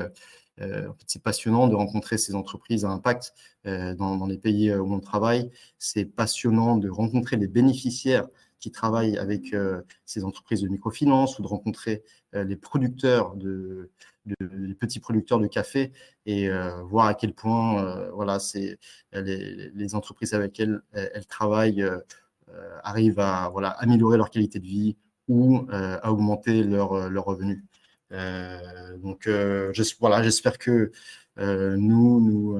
passionnant de rencontrer ces entreprises à impact dans les pays où on travaille. C'est passionnant de rencontrer les bénéficiaires qui travaillent avec ces entreprises de microfinance ou de rencontrer les producteurs les petits producteurs de café et voir à quel point voilà, les entreprises avec lesquelles elles travaillent arrivent à améliorer leur qualité de vie ou à augmenter leurs revenus. Donc, j'espère que nous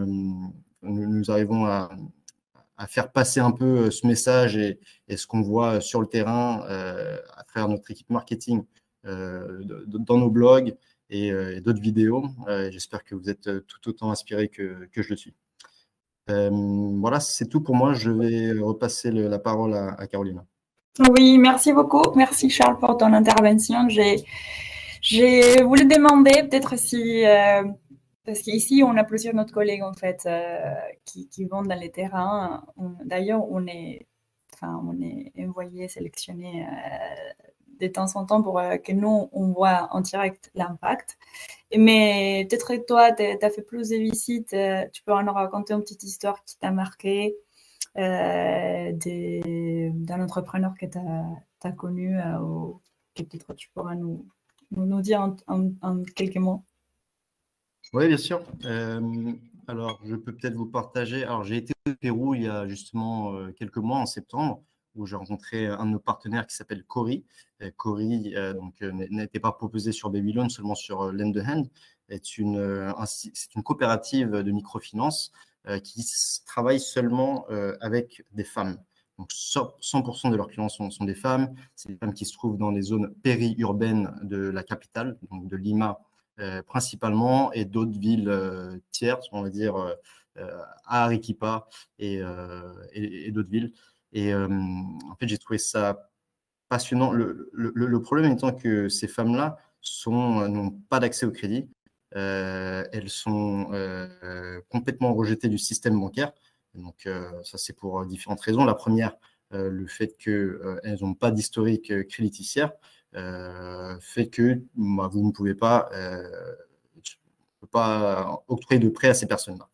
arrivons à faire passer un peu ce message et ce qu'on voit sur le terrain à travers notre équipe marketing dans nos blogs et d'autres vidéos. J'espère que vous êtes tout autant inspirés que je le suis. Voilà, c'est tout pour moi. Je vais repasser la parole à Carolina. Oui, merci beaucoup. Merci Charles pour ton intervention. J'ai voulu demander peut-être si, parce qu'ici on a plusieurs d'autres collègues en fait qui vont dans les terrains. D'ailleurs, on est envoyé, sélectionné de temps en temps pour que nous on voit en direct l'impact. Mais peut-être que toi, tu as fait plus de visites. Tu peux nous raconter une petite histoire qui t'a marqué d'un entrepreneur que tu as connu ou que peut-être tu pourras nous dire en quelques mots. Oui, bien sûr. Alors, je peux peut-être vous partager. Alors, j'ai été au Pérou il y a justement quelques mois, en septembre, où j'ai rencontré un de nos partenaires qui s'appelle Cori. Cori n'était pas proposé sur Babylon, seulement sur Lend a Hand. C'est une coopérative de microfinance qui travaille seulement avec des femmes. Donc, 100% de leurs clients sont des femmes. C'est des femmes qui se trouvent dans les zones périurbaines de la capitale, donc de Lima principalement, et d'autres villes tierces, on va dire à Arequipa et d'autres villes. Et en fait, j'ai trouvé ça passionnant. Le problème étant que ces femmes-là n'ont pas d'accès au crédit. Elles sont complètement rejetées du système bancaire. Donc, ça, c'est pour différentes raisons. La première, le fait qu'elles n'ont pas d'historique créditiciaire fait que vous ne pouvez pas octroyer de prêt à ces personnes-là.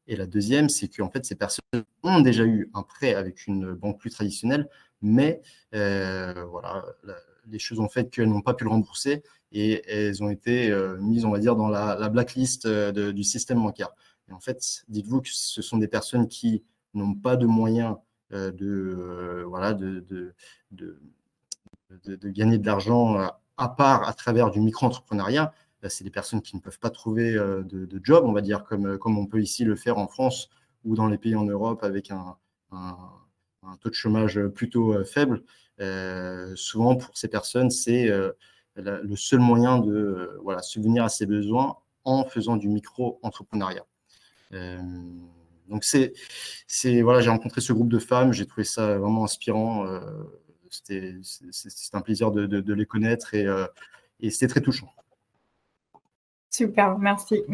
Et la deuxième, c'est qu'en fait, ces personnes ont déjà eu un prêt avec une banque plus traditionnelle, mais voilà, les choses ont fait qu'elles n'ont pas pu le rembourser et elles ont été mises, on va dire, dans la blacklist du système bancaire. Et en fait, dites-vous que ce sont des personnes qui n'ont pas de moyens de gagner de l'argent à part à travers du micro-entrepreneuriat. C'est des personnes qui ne peuvent pas trouver de job, on va dire, comme on peut ici le faire en France ou dans les pays en Europe avec un taux de chômage plutôt faible. Souvent, pour ces personnes, c'est le seul moyen de subvenir à ses besoins en faisant du micro-entrepreneuriat. Donc, j'ai rencontré ce groupe de femmes, j'ai trouvé ça vraiment inspirant. C'est un plaisir de les connaître et c'était très touchant. Super, merci,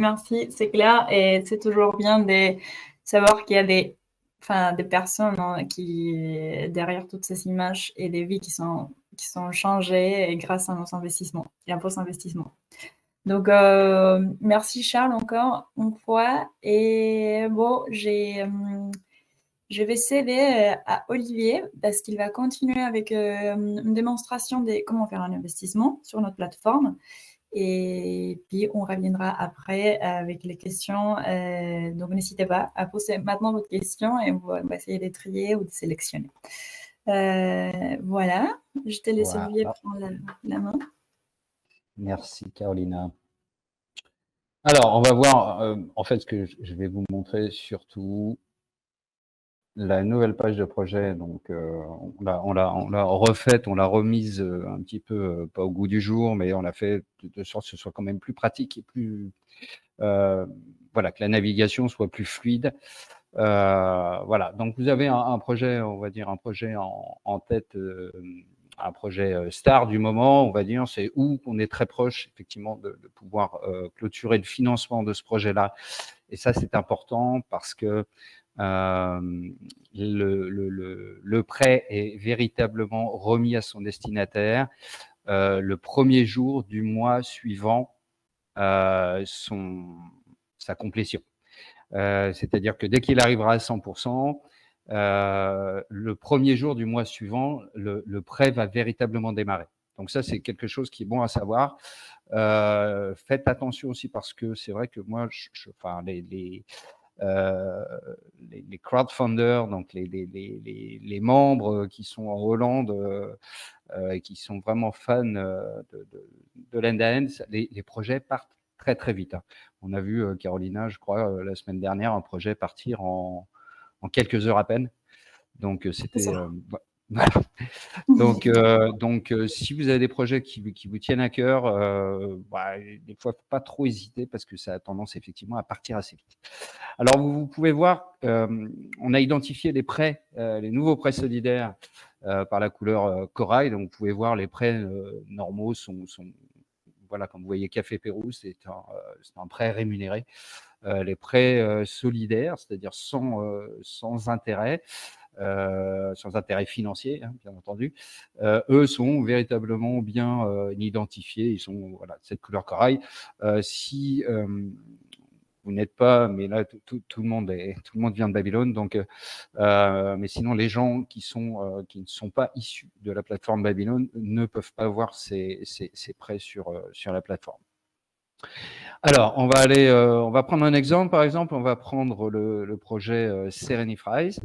c'est clair et c'est toujours bien de savoir qu'il y a des personnes qui derrière toutes ces images et des vies qui sont qui sont changés grâce à nos investissements et à vos investissements. Donc, merci Charles encore une fois. Et bon, je vais céder à Olivier parce qu'il va continuer avec une démonstration de comment faire un investissement sur notre plateforme. Et puis, on reviendra après avec les questions. Donc, n'hésitez pas à poser maintenant votre question et on va essayer de trier ou de sélectionner. Voilà, je te laisse Olivier prendre la main. Merci Carolina. Alors, on va voir, en fait, ce que je vais vous montrer surtout la nouvelle page de projet. Donc, on l'a refaite, on l'a remise un petit peu, pas au goût du jour, mais on l'a fait de sorte que ce soit quand même plus pratique et plus, voilà, que la navigation soit plus fluide. Voilà, donc vous avez un projet, on va dire un projet en tête, un projet star du moment, on va dire, c'est où on est très proche effectivement de pouvoir clôturer le financement de ce projet-là. Et ça, c'est important parce que le prêt est véritablement remis à son destinataire le premier jour du mois suivant sa complétion. C'est-à-dire que dès qu'il arrivera à 100%, le premier jour du mois suivant, le prêt va véritablement démarrer. Donc ça, c'est quelque chose qui est bon à savoir. Faites attention aussi parce que c'est vrai que moi, enfin, les crowdfunders, donc les membres qui sont en Hollande et qui sont vraiment fans de l'end-to-end, les projets partent très très vite. On a vu, Carolina, je crois, la semaine dernière, un projet partir en quelques heures à peine. Donc, c'était... voilà. Donc, si vous avez des projets qui vous tiennent à cœur, des fois, faut pas trop hésiter parce que ça a tendance effectivement à partir assez vite. Alors, vous pouvez voir, on a identifié les prêts, les nouveaux prêts solidaires par la couleur corail. Donc, vous pouvez voir les prêts normaux sont voilà, comme vous voyez, Café Pérou, c'est un prêt rémunéré. Les prêts solidaires, c'est-à-dire sans intérêt financier, hein, bien entendu, eux sont véritablement bien identifiés. Ils sont voilà, cette couleur corail. Si vous n'êtes pas, mais là tout le monde vient de Babylone, donc mais sinon les gens qui ne sont pas issus de la plateforme Babylone ne peuvent pas voir ces prêts sur la plateforme. Alors, on va prendre un exemple. Par exemple, on va prendre le projet Serenifrise.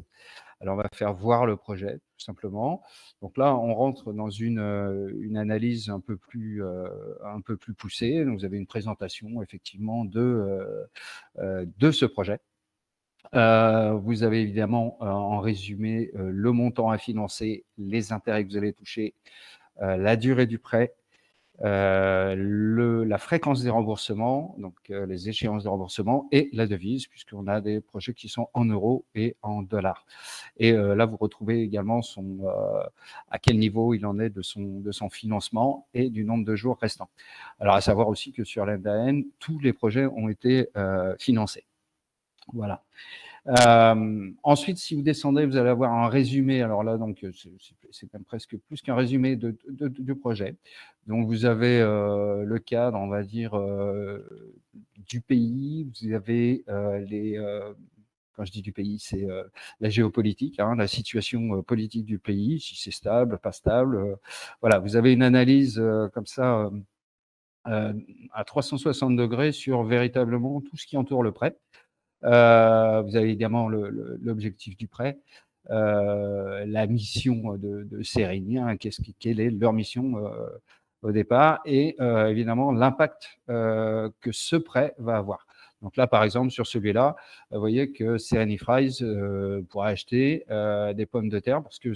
Alors, on va faire voir le projet, tout simplement. Donc là, on rentre dans une analyse un peu plus poussée. Donc, vous avez une présentation, effectivement, de ce projet. Vous avez évidemment, en résumé, le montant à financer, les intérêts que vous allez toucher, la durée du prêt, la fréquence des remboursements, donc les échéances de remboursement et la devise, puisqu'on a des projets qui sont en euros et en dollars. Et là, vous retrouvez également à quel niveau il en est de son financement et du nombre de jours restants. Alors, à savoir aussi que sur l'end-to-end, tous les projets ont été financés. Voilà. Ensuite, si vous descendez, vous allez avoir un résumé. Alors là, donc, c'est même presque plus qu'un résumé du projet. Donc, vous avez le cadre, on va dire, du pays. Vous avez quand je dis du pays, c'est la géopolitique, hein, la situation politique du pays, si c'est stable, pas stable. Voilà, vous avez une analyse comme ça à 360 degrés sur véritablement tout ce qui entoure le prêt. Vous avez évidemment l'objectif du prêt, la mission de Serenia, quelle est leur mission au départ, et évidemment l'impact que ce prêt va avoir. Donc là, par exemple, sur celui-là, vous voyez que Serenifrise pourra acheter des pommes de terre, parce que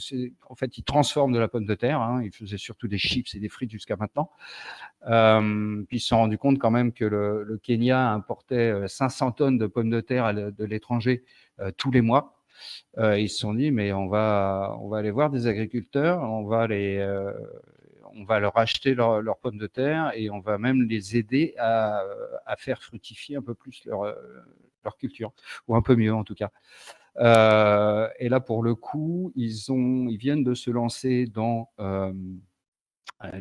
en fait, ils transforment de la pomme de terre. Hein, ils faisaient surtout des chips et des frites jusqu'à maintenant. Puis ils se sont rendus compte quand même que le Kenya importait 500 tonnes de pommes de terre de l'étranger tous les mois. Ils se sont dit, mais on va aller voir des agriculteurs, on va leur acheter leurs pommes de terre et on va même les aider à faire fructifier un peu plus leur culture, ou un peu mieux en tout cas. Et là, pour le coup, ils viennent de se lancer dans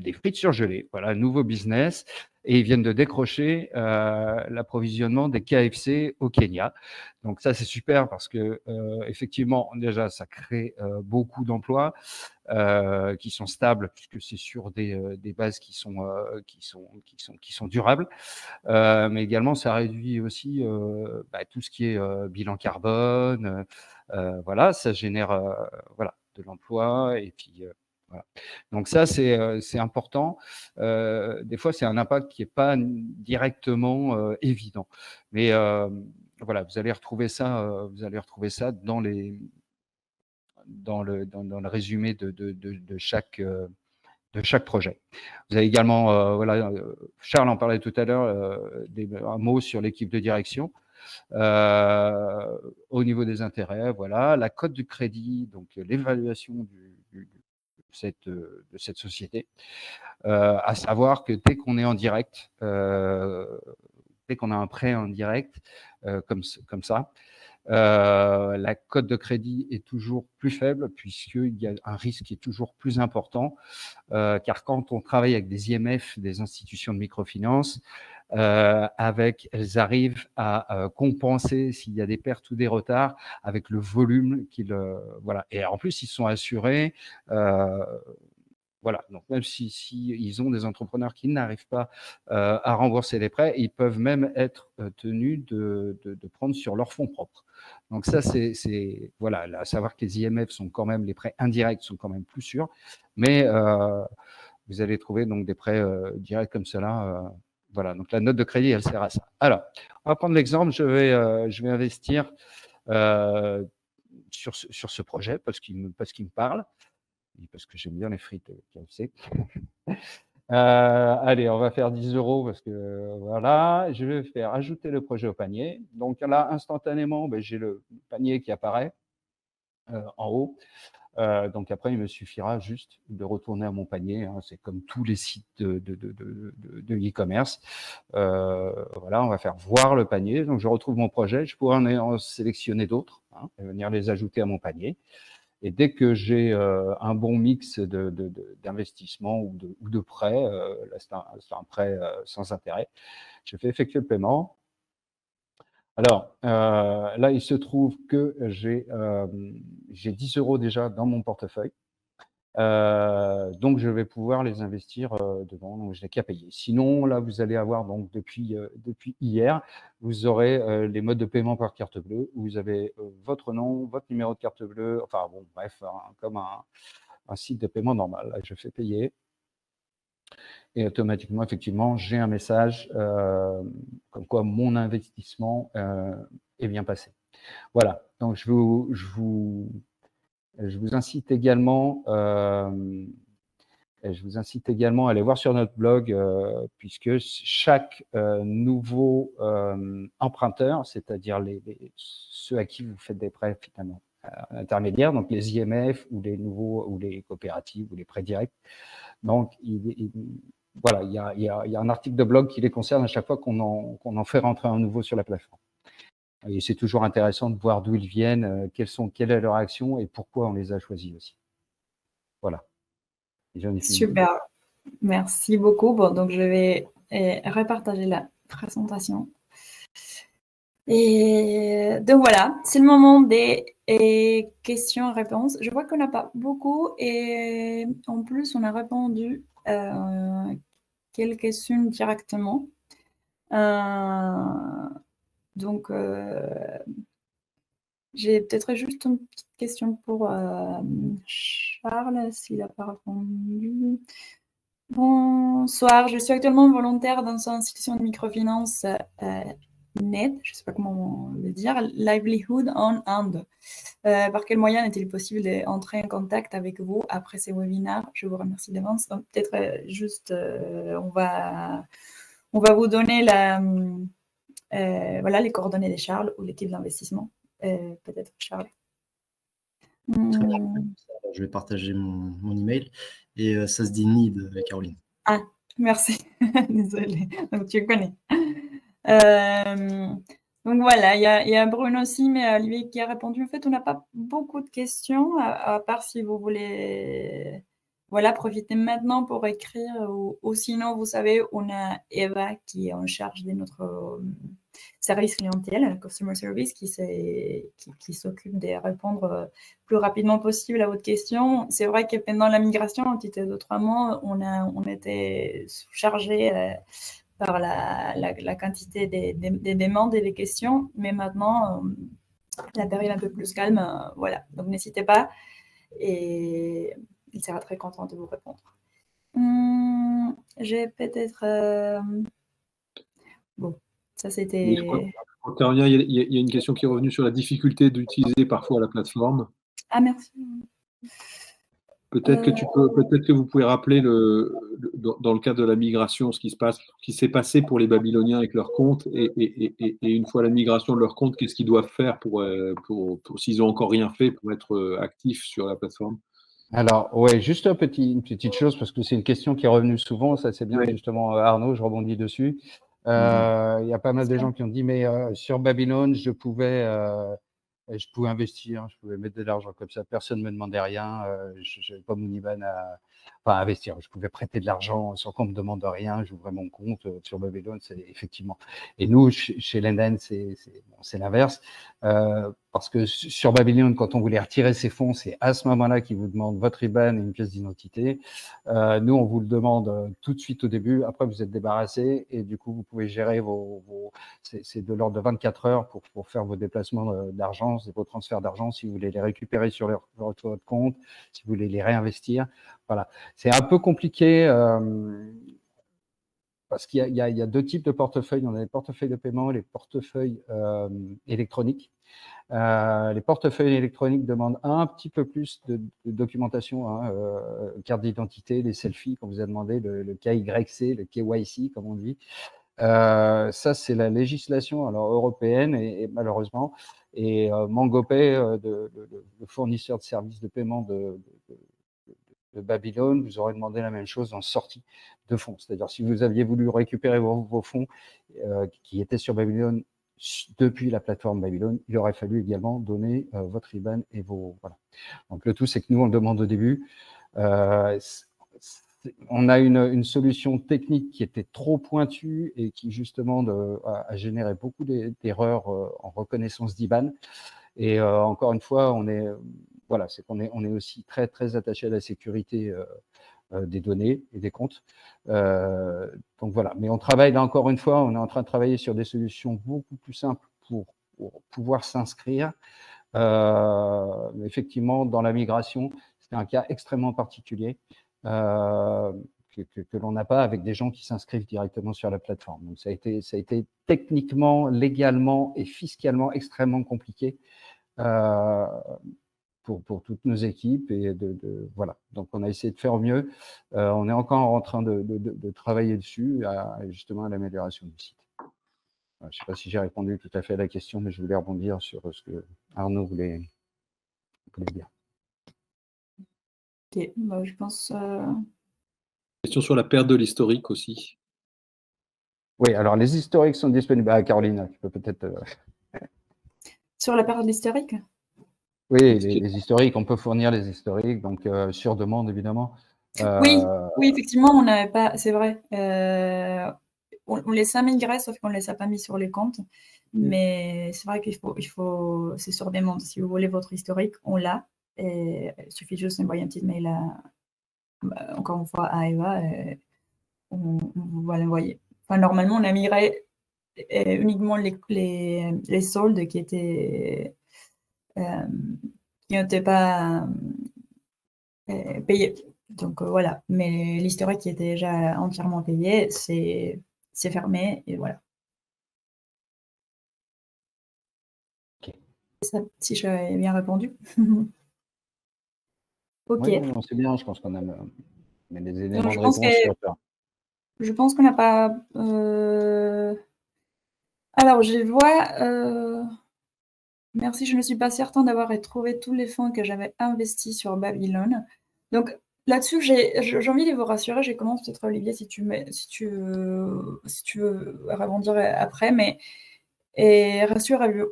des frites surgelées. Voilà, un nouveau business. Et ils viennent de décrocher l'approvisionnement des KFC au Kenya. Donc ça, c'est super parce que effectivement, déjà, ça crée beaucoup d'emplois qui sont stables puisque c'est sur des bases qui sont durables. Mais également, ça réduit aussi tout ce qui est bilan carbone. Voilà, ça génère voilà, de l'emploi et puis voilà. Donc ça, c'est important. Des fois, c'est un impact qui n'est pas directement évident. Mais voilà, vous allez retrouver ça dans le résumé de chaque projet. Vous avez également, voilà, Charles en parlait tout à l'heure, un mot sur l'équipe de direction. Au niveau des intérêts, voilà, la cote du crédit, donc l'évaluation de cette société, à savoir que dès qu'on est en direct, dès qu'on a un prêt en direct, comme ça, la cote de crédit est toujours plus faible puisqu'il y a un risque qui est toujours plus important, car quand on travaille avec des IMF, des institutions de microfinance, elles arrivent à compenser s'il y a des pertes ou des retards avec le volume voilà. Et en plus, ils sont assurés. Voilà, donc même si ils ont des entrepreneurs qui n'arrivent pas à rembourser les prêts, ils peuvent même être tenus de prendre sur leurs fonds propres. Donc ça, c'est voilà, à savoir que les IMF sont quand même, les prêts indirects sont quand même plus sûrs, mais vous allez trouver donc des prêts directs comme cela. Voilà, donc la note de crédit, elle sert à ça. Alors, on va prendre l'exemple, je vais investir sur ce projet parce qu'il me parle. Parce que j'aime bien les frites KFC. Allez, on va faire 10 € parce que voilà, je vais faire ajouter le projet au panier. Donc là, instantanément, j'ai le panier qui apparaît en haut. Donc après, il me suffira juste de retourner à mon panier. Hein. C'est comme tous les sites de e-commerce. Voilà, on va faire voir le panier. Donc je retrouve mon projet. Je pourrais en sélectionner d'autres hein, et venir les ajouter à mon panier. Et dès que j'ai un bon mix d'investissement ou de prêt, là c'est un prêt sans intérêt, je fais effectuer le paiement. Alors là, il se trouve que j'ai 10 € déjà dans mon portefeuille. Donc je vais pouvoir les investir dedans, donc je n'ai qu'à payer. Sinon, là, vous allez avoir donc depuis hier, vous aurez les modes de paiement par carte bleue, où vous avez votre nom, votre numéro de carte bleue, enfin bon, bref, comme un site de paiement normal. Là, je fais payer. Et automatiquement, effectivement, j'ai un message comme quoi mon investissement est bien passé. Voilà, donc je vous incite également à aller voir sur notre blog, puisque chaque nouveau emprunteur, c'est-à-dire ceux à qui vous faites des prêts finalement intermédiaires, donc les IMF ou les nouveaux ou les coopératives ou les prêts directs, donc voilà, il y a un article de blog qui les concerne à chaque fois qu'on en fait rentrer un nouveau sur la plateforme. Et c'est toujours intéressant de voir d'où ils viennent, quelle est leur action et pourquoi on les a choisis aussi. Voilà. Super, merci beaucoup. Bon, donc je vais repartager la présentation. Et donc voilà, c'est le moment des questions-réponses. Je vois qu'on n'a pas beaucoup et en plus, on a répondu quelques-unes directement. Donc, j'ai peut-être juste une petite question pour Charles, s'il n'a pas répondu. Bonsoir, je suis actuellement volontaire dans une institution de microfinance NED, je ne sais pas comment le dire, Livelihood on Inde. Par quel moyen est-il possible d'entrer en contact avec vous après ces webinaires? Je vous remercie d'avance. Peut-être juste, on va vous donner voilà, les coordonnées de Charles ou l'équipe d'investissement. Peut-être Charles. Je vais partager mon email et ça se dit NID, Caroline. Ah, merci. Désolée. Donc, tu connais. Donc voilà, il y a Bruno aussi, mais Olivier qui a répondu. En fait, on n'a pas beaucoup de questions, à part si vous voulez voilà, profitez maintenant pour écrire ou sinon, vous savez, on a Eva qui est en charge de notre service clientèle, Customer Service, qui s'occupe de répondre plus rapidement possible à votre question. C'est vrai que pendant la migration, en titre de 3 mois, on était chargé par la quantité des demandes et des questions, mais maintenant, la période est un peu plus calme, voilà. Donc, n'hésitez pas et il sera très content de vous répondre. J'ai peut-être... bon, ça c'était... Carolina, il y a une question qui est revenue sur la difficulté d'utiliser parfois la plateforme. Ah, merci. Peut-être que vous pouvez rappeler dans le cadre de la migration ce qui s'est passé pour les Babyloniens avec leur compte et une fois la migration de leur compte, qu'est-ce qu'ils doivent faire pour s'ils n'ont encore rien fait pour être actifs sur la plateforme. Alors, ouais, juste une petite chose, parce que c'est une question qui est revenue souvent, ça c'est bien, oui. Justement, Arnaud, je rebondis dessus. Il y a pas mal de gens qui ont dit, mais sur Babylone, je pouvais investir, je pouvais mettre de l'argent comme ça, personne ne me demandait rien, je n'avais pas mon IBAN à investir, je pouvais prêter de l'argent sans qu'on me demande rien, j'ouvrais mon compte sur Babylone, c'est effectivement. Et nous, chez Lenden, c'est l'inverse, parce que sur Babylone, quand on voulait retirer ses fonds, c'est à ce moment-là qu'ils vous demandent votre IBAN et une pièce d'identité. Nous, on vous le demande tout de suite au début, après vous êtes débarrassé et du coup, vous pouvez gérer c'est de l'ordre de 24 heures pour faire vos déplacements d'argent, vos transferts d'argent, si vous voulez les récupérer sur votre compte, si vous voulez les réinvestir. Voilà. C'est un peu compliqué parce qu'il y a 2 types de portefeuilles. On a les portefeuilles de paiement et les portefeuilles électroniques. Les portefeuilles électroniques demandent un petit peu plus de documentation, hein, carte d'identité, les selfies, qu'on vous a demandé, le KYC, le KYC, comme on dit. Ça, c'est la législation alors européenne et malheureusement, et MangoPay, le fournisseur de services de paiement de Babylone, vous aurez demandé la même chose en sortie de fonds. C'est-à-dire, si vous aviez voulu récupérer vos fonds qui étaient sur Babylone depuis la plateforme Babylone, il aurait fallu également donner votre IBAN et vos... Voilà. Donc, le tout, c'est que nous, on le demande au début. On a une solution technique qui était trop pointue et qui, justement, a généré beaucoup d'erreurs en reconnaissance d'IBAN. Et encore une fois, voilà, c'est qu'on est aussi très, très attaché à la sécurité des données et des comptes. Donc voilà, mais on travaille là encore une fois, on est en train de travailler sur des solutions beaucoup plus simples pour pouvoir s'inscrire. Mais effectivement, dans la migration, c'est un cas extrêmement particulier que l'on n'a pas avec des gens qui s'inscrivent directement sur la plateforme. Donc ça a été techniquement, légalement et fiscalement extrêmement compliqué pour toutes nos équipes et voilà. Donc on a essayé de faire mieux. On est encore en train de travailler dessus, justement à l'amélioration du site. Je ne sais pas si j'ai répondu tout à fait à la question, mais je voulais rebondir sur ce que Arnaud voulait dire. Ok, bah, je pense. Question sur la perte de l'historique aussi. Oui, alors les historiques sont disponibles. Ah, Caroline, tu peux peut-être. Sur la perte de l'historique? Oui, les historiques, on peut fournir les historiques, donc sur demande évidemment. Oui, effectivement, on n'avait pas, c'est vrai. On les a migrés, sauf qu'on ne les a pas mis sur les comptes. Mais c'est vrai qu'il faut, c'est sur demande. Si vous voulez votre historique, on l'a. Il suffit juste d'envoyer un petit mail encore une fois à Eva. On va l'envoyer. Enfin, normalement, on a migré uniquement les soldes qui n'étaient pas payés. Donc voilà, mais l'historique qui était déjà entièrement payé, c'est fermé et voilà. Okay. Ça, si j'avais bien répondu. Ok. Oui, c'est bien, je pense qu'on a des éléments de réponse sur ça. Je pense qu'on n'a pas... Alors, je vois... Merci, je ne suis pas certain d'avoir retrouvé tous les fonds que j'avais investis sur Babylone. Donc, là-dessus, j'ai envie de vous rassurer. J'ai commencé peut-être, Olivier, si tu veux rebondir après. Mais rassurez-vous,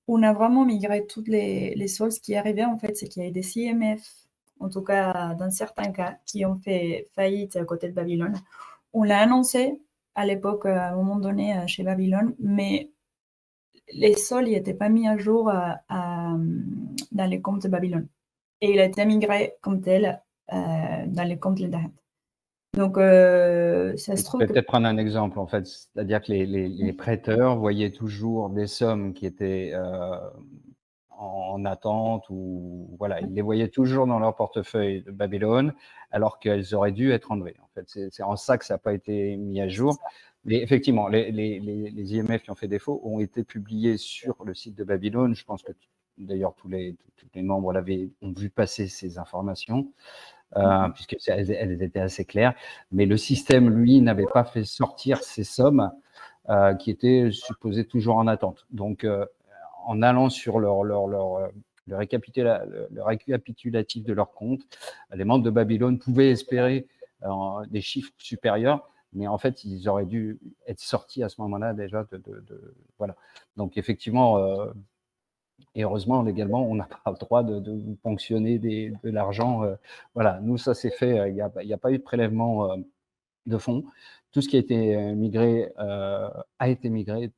on a vraiment migré toutes les sources. Ce qui est arrivé, en fait, c'est qu'il y a des CMF en tout cas dans certains cas, qui ont fait faillite à côté de Babylone. On l'a annoncé à l'époque, à un moment donné, chez Babylone, mais les sols n'étaient pas mis à jour dans les comptes de Babylone. Et il a été migré comme tel dans les comptes Lenda Hand. Donc, ça se trouve. Peut-être prendre un exemple, en fait. C'est-à-dire que les prêteurs voyaient toujours des sommes qui étaient en attente, ou voilà, ils les voyaient toujours dans leur portefeuille de Babylone, alors qu'elles auraient dû être enlevées. En fait, c'est en ça que ça n'a pas été mis à jour. Mais effectivement, les IMF qui ont fait défaut ont été publiés sur le site de Babylone. Je pense que d'ailleurs tous les membres ont vu passer ces informations, puisqu'elles étaient assez claires. Mais le système, lui, n'avait pas fait sortir ces sommes qui étaient supposées toujours en attente. Donc, en allant sur le récapitulatif de leur compte, les membres de Babylone pouvaient espérer des chiffres supérieurs, mais en fait, ils auraient dû être sortis à ce moment-là déjà voilà. Donc, effectivement, et heureusement, légalement, on n'a pas le droit de ponctionner de l'argent. Voilà, nous, ça s'est fait, il n'y a pas eu de prélèvement de fonds. Tout ce qui a été migré a été migré.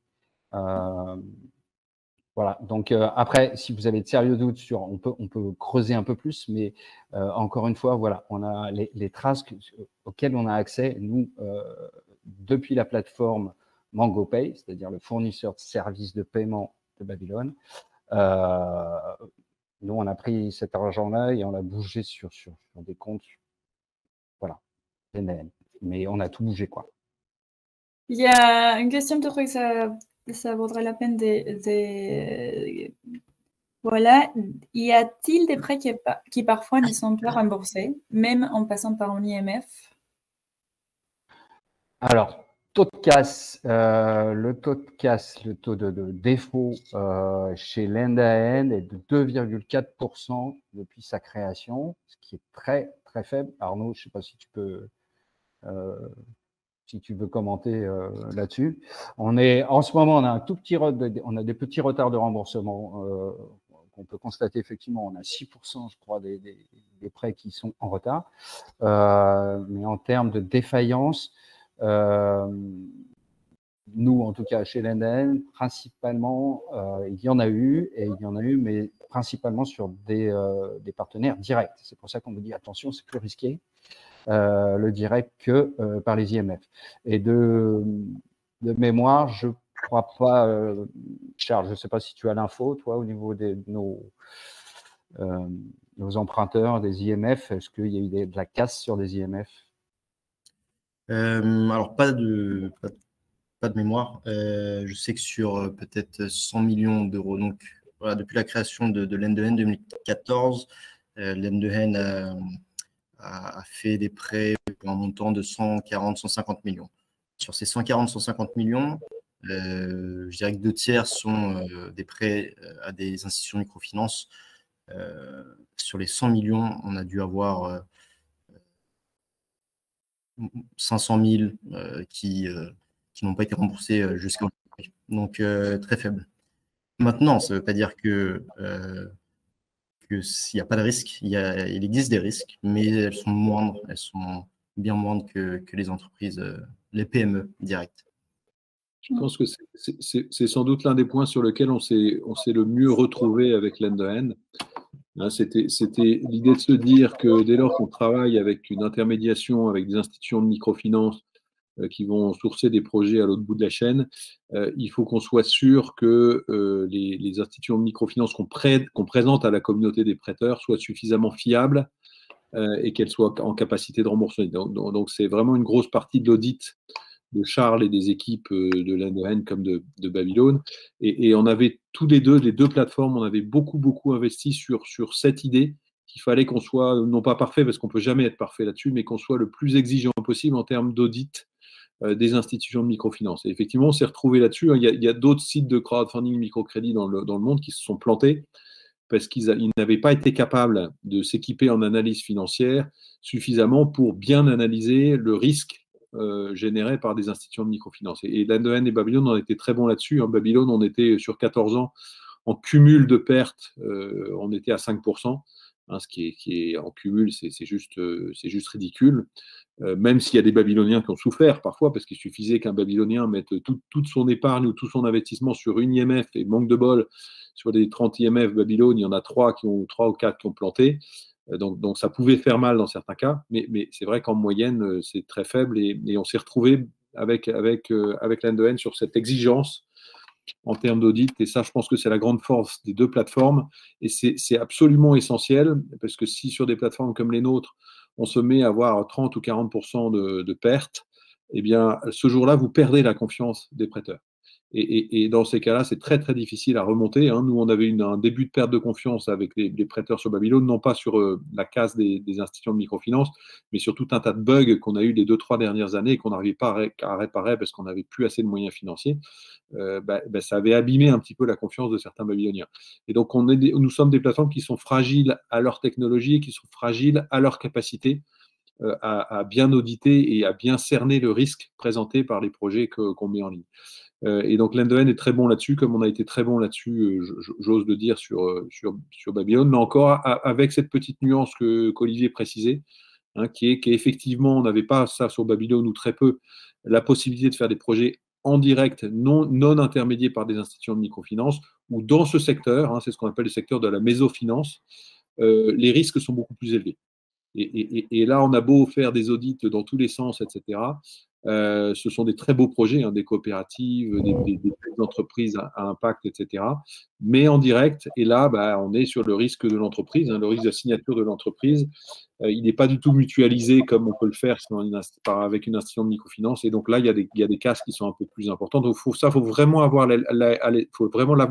Voilà, donc après, si vous avez de sérieux doutes sur, on peut creuser un peu plus, mais encore une fois, voilà, on a les traces auxquelles on a accès, nous, depuis la plateforme MangoPay, c'est-à-dire le fournisseur de services de paiement de Babylone. Nous, on a pris cet argent-là et on l'a bougé sur des comptes, voilà, mais on a tout bougé, quoi. Il y a une question, peut-être que ça vaudrait la peine Voilà. Y a-t-il des prêts qui parfois ne sont pas remboursés, même en passant par un IMF? Alors, taux de casse, le taux de défaut chez Lenda Hand est de 2,4% depuis sa création, ce qui est très, très faible. Arnaud, je ne sais pas si tu peux... si tu veux commenter là-dessus. En ce moment, on a des petits retards de remboursement qu'on peut constater effectivement. On a 6%, je crois, des prêts qui sont en retard. Mais en termes de défaillance, nous, en tout cas, chez Lenda Hand, principalement, il y en a eu, mais principalement sur des partenaires directs. C'est pour ça qu'on vous dit, attention, c'est plus risqué. Le direct que par les IMF. Et de mémoire, je ne crois pas, Charles, je ne sais pas si tu as l'info, toi, au niveau de nos emprunteurs des IMF, est-ce qu'il y a eu de la casse sur des IMF? Alors, pas de mémoire. Je sais que sur peut-être 100 millions d'euros, donc voilà, depuis la création de Lenda Hand 2014, Lenda Hand a fait des prêts pour un montant de 140-150 millions. Sur ces 140-150 millions, je dirais que 2/3 sont des prêts à des institutions de microfinance. Sur les 100 millions, on a dû avoir 500 000 qui n'ont pas été remboursés jusqu'à aujourd'hui. Donc, très faible. Maintenant, ça ne veut pas dire que s'il n'y a pas de risque, il existe des risques, mais elles sont moindres, elles sont bien moindres que les entreprises, les PME directes. Je pense que c'est sans doute l'un des points sur lesquels on s'est le mieux retrouvé avec Lenda Hand. Hein, c'était l'idée de se dire que dès lors qu'on travaille avec une intermédiation, avec des institutions de microfinance qui vont sourcer des projets à l'autre bout de la chaîne, il faut qu'on soit sûr que les institutions de microfinance qu'on présente à la communauté des prêteurs soient suffisamment fiables et qu'elles soient en capacité de rembourser. Donc c'est vraiment une grosse partie de l'audit de Charles et des équipes de Lenda Hand comme de Babylone. Et on avait tous les deux plateformes, on avait beaucoup investi sur cette idée qu'il fallait qu'on soit, non pas parfait, parce qu'on ne peut jamais être parfait là-dessus, mais qu'on soit le plus exigeant possible en termes d'audit des institutions de microfinance. Et effectivement, on s'est retrouvé là-dessus. Il y a d'autres sites de crowdfunding microcrédit dans le monde qui se sont plantés parce qu'ils n'avaient pas été capables de s'équiper en analyse financière suffisamment pour bien analyser le risque généré par des institutions de microfinance. Et Lenda Hand et Babylone, on était très bons là-dessus. En Babylone, on était sur 14 ans en cumul de pertes, on était à 5%. hein, ce qui est en cumul, c'est juste ridicule. Même s'il y a des Babyloniens qui ont souffert parfois, parce qu'il suffisait qu'un Babylonien mette toute son épargne ou tout son investissement sur une IMF, et manque de bol, sur les 30 IMF Babylone, il y en a 3 ou 4 qui ont planté. Donc ça pouvait faire mal dans certains cas, mais c'est vrai qu'en moyenne, c'est très faible, et on s'est retrouvé avec l'end-to-end sur cette exigence en termes d'audit, et ça, je pense que c'est la grande force des deux plateformes, et c'est absolument essentiel, parce que si sur des plateformes comme les nôtres, on se met à avoir 30 ou 40% de pertes, eh bien, ce jour-là, vous perdez la confiance des prêteurs. Et dans ces cas-là, c'est très, très difficile à remonter, hein. Nous, on avait un début de perte de confiance avec les prêteurs sur Babylone, non pas sur la casse des institutions de microfinance, mais sur tout un tas de bugs qu'on a eu les 2-3 dernières années et qu'on n'arrivait pas à réparer parce qu'on n'avait plus assez de moyens financiers. Ça avait abîmé un petit peu la confiance de certains Babyloniens. Et donc, nous sommes des plateformes qui sont fragiles à leur technologie, qui sont fragiles à leur capacité à bien auditer et à bien cerner le risque présenté par les projets qu'on met en ligne. Et donc l'end-to-end est très bon là-dessus, comme on a été très bon là-dessus, j'ose le dire, sur Babylone, mais encore avec cette petite nuance qu'Olivier précisait, hein, qui est qu'effectivement, on n'avait pas ça sur Babylone, ou très peu, la possibilité de faire des projets en direct, non intermédiés par des institutions de microfinance, ou dans ce secteur, hein, c'est ce qu'on appelle le secteur de la mésofinance, les risques sont beaucoup plus élevés. Et là, on a beau faire des audits dans tous les sens, etc. Ce sont des très beaux projets, hein, des coopératives, des entreprises à impact, etc. Mais en direct, et là, on est sur le risque de l'entreprise, hein, le risque de signature de l'entreprise. Il n'est pas du tout mutualisé comme on peut le faire avec une institution de microfinance. Et donc là, il y a des casses qui sont un peu plus importantes. Donc faut vraiment l'avoir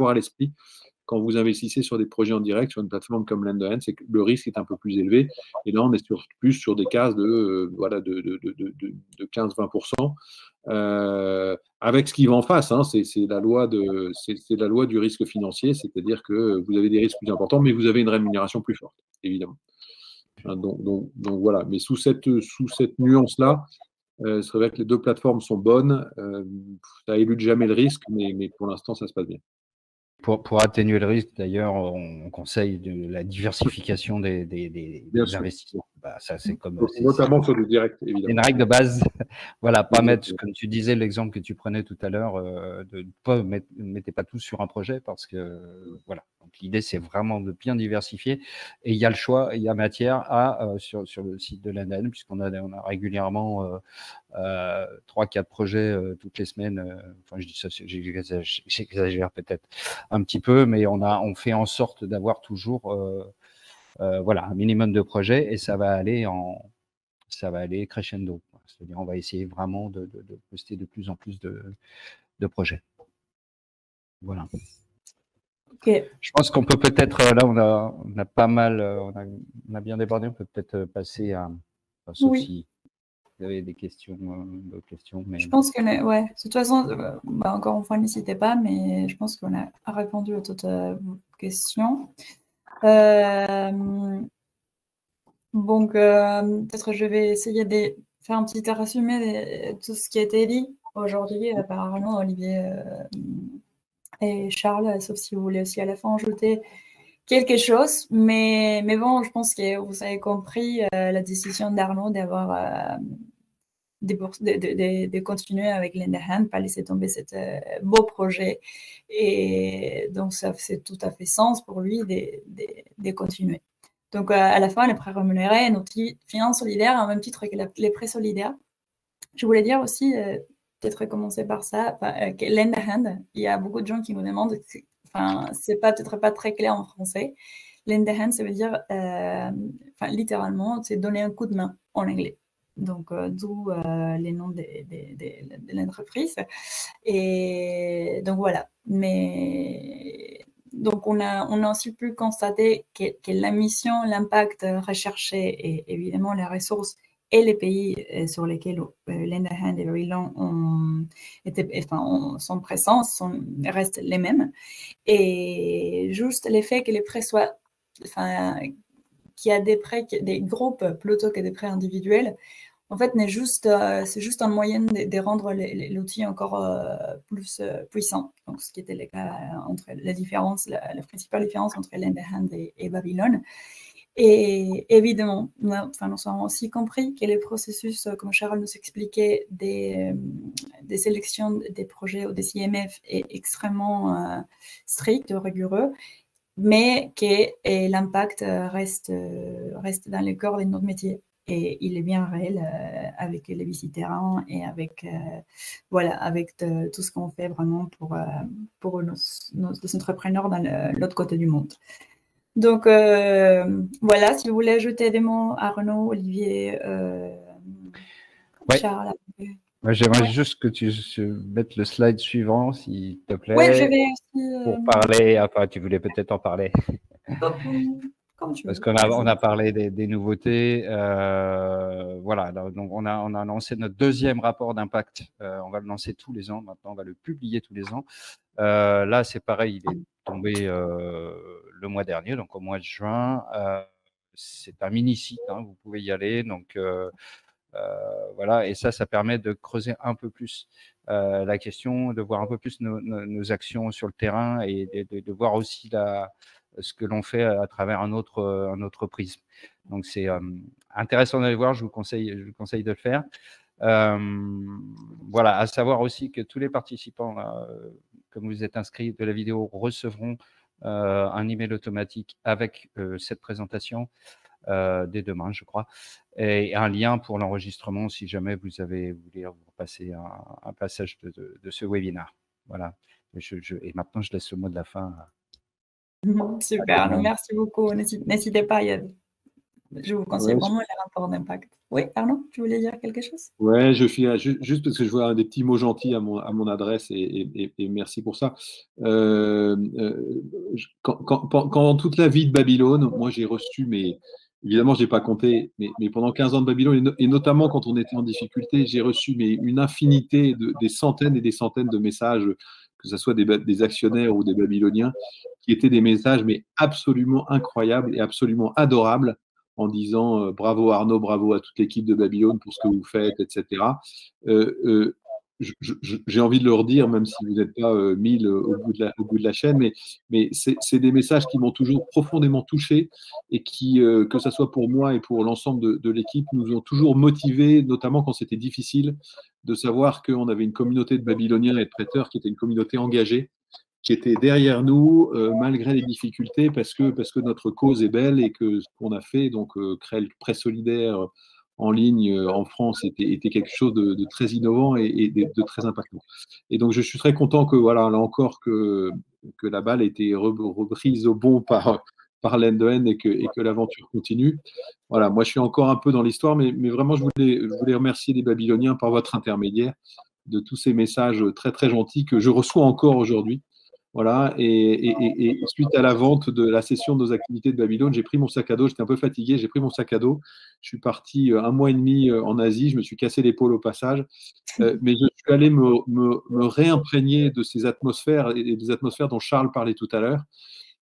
à l'esprit quand vous investissez sur des projets en direct, sur une plateforme comme Lend-to-End, c'est que le risque est un peu plus élevé. Et là, on est plus sur des cases de 15-20%. Avec ce qui va en face, hein, c'est la loi du risque financier, c'est-à-dire que vous avez des risques plus importants, mais vous avez une rémunération plus forte, évidemment. Donc voilà. Mais sous cette nuance-là, c'est vrai que les deux plateformes sont bonnes. Ça élude jamais le risque, mais pour l'instant, ça se passe bien. Pour atténuer le risque, d'ailleurs, on conseille de la diversification des investissements. Ça, c'est comme notamment sur le direct, évidemment. Une règle de base. Voilà, pas mettre, comme tu disais, l'exemple que tu prenais tout à l'heure, de pas mettez pas tout sur un projet, parce que voilà. Donc l'idée, c'est vraiment de bien diversifier, et il y a le choix, il y a matière sur le site de l'ANN, puisqu'on a régulièrement 3-4 projets toutes les semaines. Enfin, je dis ça, j'exagère peut-être un petit peu, mais on fait en sorte d'avoir toujours voilà, un minimum de projets, et ça va aller crescendo. C'est-à-dire, on va essayer vraiment de poster de plus en plus de projets. Voilà. Okay. Je pense qu'on peut peut-être, là, on a pas mal, on a bien débordé, on peut peut-être passer à, sauf oui. si vous avez des questions, d'autres questions. Mais... Je pense que, ouais, de toute façon, encore une fois, n'hésitez pas, mais je pense qu'on a répondu à toutes vos questions. Donc, peut-être je vais essayer de faire un petit résumé de tout ce qui a été dit aujourd'hui par Arnaud, Olivier et Charles, sauf si vous voulez aussi à la fin ajouter quelque chose. Mais bon, je pense que vous avez compris la décision d'Arnaud d'avoir de continuer avec Lend-to-End, pas laisser tomber cet beau projet. Et donc, ça fait tout à fait sens pour lui de continuer. Donc, à la fin, les prêts rémunérés, un outil finance solidaire, en même titre que les prêts solidaires. Je voulais dire aussi, peut-être commencer par ça, que Lend-to-End, il y a beaucoup de gens qui nous demandent, c'est peut-être pas très clair en français. Lend-to-End, ça veut dire, littéralement, c'est donner un coup de main en anglais. Donc, d'où les noms de l'entreprise. Et donc, voilà. Mais... Donc, on a aussi pu constater que la mission, l'impact recherché et évidemment les ressources et les pays sur lesquels Lend-to-End et Babylone sont présents restent les mêmes. Et juste l'effet que les prêts soient, qu'il y a des prêts, des groupes plutôt que des prêts individuels, en fait, c'est juste un moyen de rendre l'outil encore plus puissant. Donc, ce qui était le cas entre la principale différence entre Lend-to-End et Babylone. Et évidemment, nous avons aussi compris que les processus, comme Charles nous expliquait, des sélections des projets ou des IMF est extrêmement strict, rigoureux, mais que l'impact reste dans le cœur de notre métier. Et il est bien réel avec les visites terrain et avec, avec tout ce qu'on fait vraiment pour nos entrepreneurs dans l'autre côté du monde. Donc, voilà, si vous voulez ajouter des mots, Arnaud, Olivier, Ouais. Charles. J'aimerais juste que tu mettes le slide suivant, s'il te plaît. Oui, je vais aussi… Pour parler, enfin, tu voulais peut-être en parler. Comme tu veux. Parce qu'on a parlé des nouveautés. Voilà, donc on a lancé notre deuxième rapport d'impact. On va le lancer tous les ans. Maintenant, on va le publier tous les ans. Là, c'est pareil, il est tombé le mois dernier, donc au mois de juin. C'est un mini-site, hein, vous pouvez y aller. Donc, voilà, et ça permet de creuser un peu plus la question, de voir un peu plus nos actions sur le terrain et de voir aussi ce que l'on fait à travers un autre prisme. Donc, c'est intéressant d'aller voir, je vous conseille de le faire. Voilà, à savoir aussi que tous les participants, comme vous êtes inscrits de la vidéo, recevront un email automatique avec cette présentation dès demain, je crois, et un lien pour l'enregistrement si jamais vous voulez vous passer un passage de ce webinaire. Voilà. Et maintenant, je laisse le mot de la fin. Super, merci beaucoup. N'hésitez pas, je vous conseille vraiment les rapports d'impact. Oui, Arnaud, tu voulais dire quelque chose? Oui, je suis juste parce que je vois des petits mots gentils à mon adresse et merci pour ça. Quand toute la vie de Babylone, moi j'ai reçu, mais évidemment je n'ai pas compté, mais pendant 15 ans de Babylone, et notamment quand on était en difficulté, j'ai reçu une infinité, des centaines et des centaines de messages, que ce soit des actionnaires ou des Babyloniens, qui étaient des messages mais absolument incroyables et absolument adorables, en disant bravo Arnaud, bravo à toute l'équipe de Babylone pour ce que vous faites, etc. J'ai envie de leur dire, même si vous n'êtes pas 1000 au bout de la chaîne, mais c'est des messages qui m'ont toujours profondément touché et qui, que ce soit pour moi et pour l'ensemble de l'équipe, nous ont toujours motivés, notamment quand c'était difficile, de savoir qu'on avait une communauté de Babyloniens et de prêteurs qui était une communauté engagée, qui était derrière nous malgré les difficultés, parce que notre cause est belle et que ce qu'on a fait, donc créer le prêt solidaire en ligne en France était quelque chose de très innovant et de très impactant. Et donc je suis très content que voilà, là encore que la balle ait été reprise au bon par l'end-to-end et que l'aventure continue. Voilà, moi je suis encore un peu dans l'histoire, mais vraiment je voulais remercier les Babyloniens par votre intermédiaire de tous ces messages très très gentils que je reçois encore aujourd'hui. Voilà, et suite à la vente de la cession de nos activités de Babylone, j'ai pris mon sac à dos, j'étais un peu fatigué, j'ai pris mon sac à dos, je suis parti 1 mois et demi en Asie, je me suis cassé l'épaule au passage, mais je suis allé me réimprégner de ces atmosphères, et des atmosphères dont Charles parlait tout à l'heure,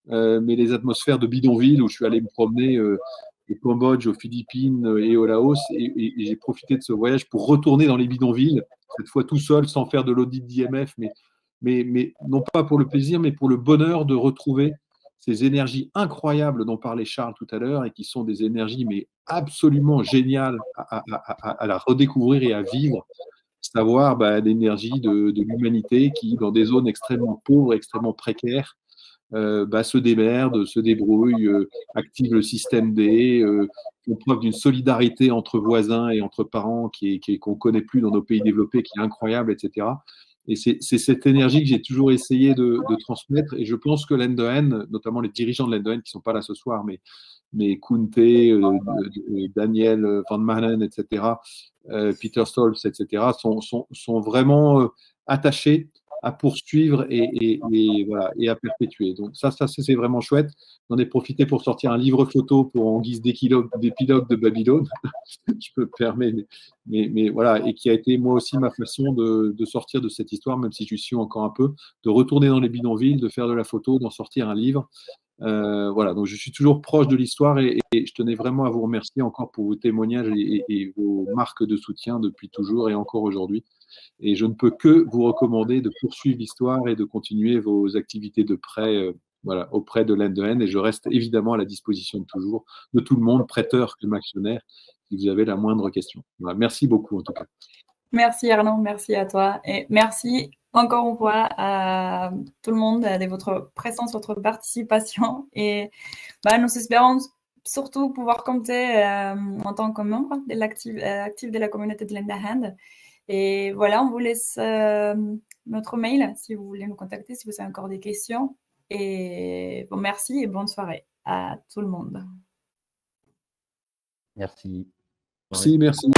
mais les atmosphères de bidonville où je suis allé me promener au Cambodge, aux Philippines et au Laos, et j'ai profité de ce voyage pour retourner dans les bidonvilles, cette fois tout seul, sans faire de l'audit d'IMF, mais non pas pour le plaisir, mais pour le bonheur de retrouver ces énergies incroyables dont parlait Charles tout à l'heure et qui sont des énergies mais absolument géniales à la redécouvrir et à vivre. Savoir l'énergie de l'humanité qui, dans des zones extrêmement pauvres, extrêmement précaires, se démerde, se débrouille, active le système D, font preuve d'une solidarité entre voisins et entre parents qu'on ne connaît plus dans nos pays développés, qui est incroyable, etc. Et c'est cette énergie que j'ai toujours essayé de transmettre. Et je pense que l'end-to-end, notamment les dirigeants de l'end-to-end qui ne sont pas là ce soir, mais Kunte, Daniel Van Manen, etc., Peter Stoltz, etc., sont vraiment attachés à poursuivre et à perpétuer. Donc ça c'est vraiment chouette. J'en ai profité pour sortir un livre photo en guise d'épilogue de Babylone, je me permets, mais voilà, et qui a été moi aussi ma façon de sortir de cette histoire, même si je suis encore un peu, de retourner dans les bidonvilles, de faire de la photo, d'en sortir un livre. Voilà, donc je suis toujours proche de l'histoire et je tenais vraiment à vous remercier encore pour vos témoignages et vos marques de soutien depuis toujours et encore aujourd'hui. Et je ne peux que vous recommander de poursuivre l'histoire et de continuer vos activités de prêt voilà, auprès de l'end-to-end, et je reste évidemment à la disposition de tout le monde, prêteur comme actionnaire, si vous avez la moindre question. Voilà, merci beaucoup en tout cas. Merci Arnaud, merci à toi et merci encore une fois à tout le monde de votre présence, votre participation et nous espérons surtout pouvoir compter en tant que membre de actif de la communauté de Lend a Hand. Et voilà, on vous laisse notre mail si vous voulez nous contacter, si vous avez encore des questions. Et bon, merci et bonne soirée à tout le monde. Merci. Merci.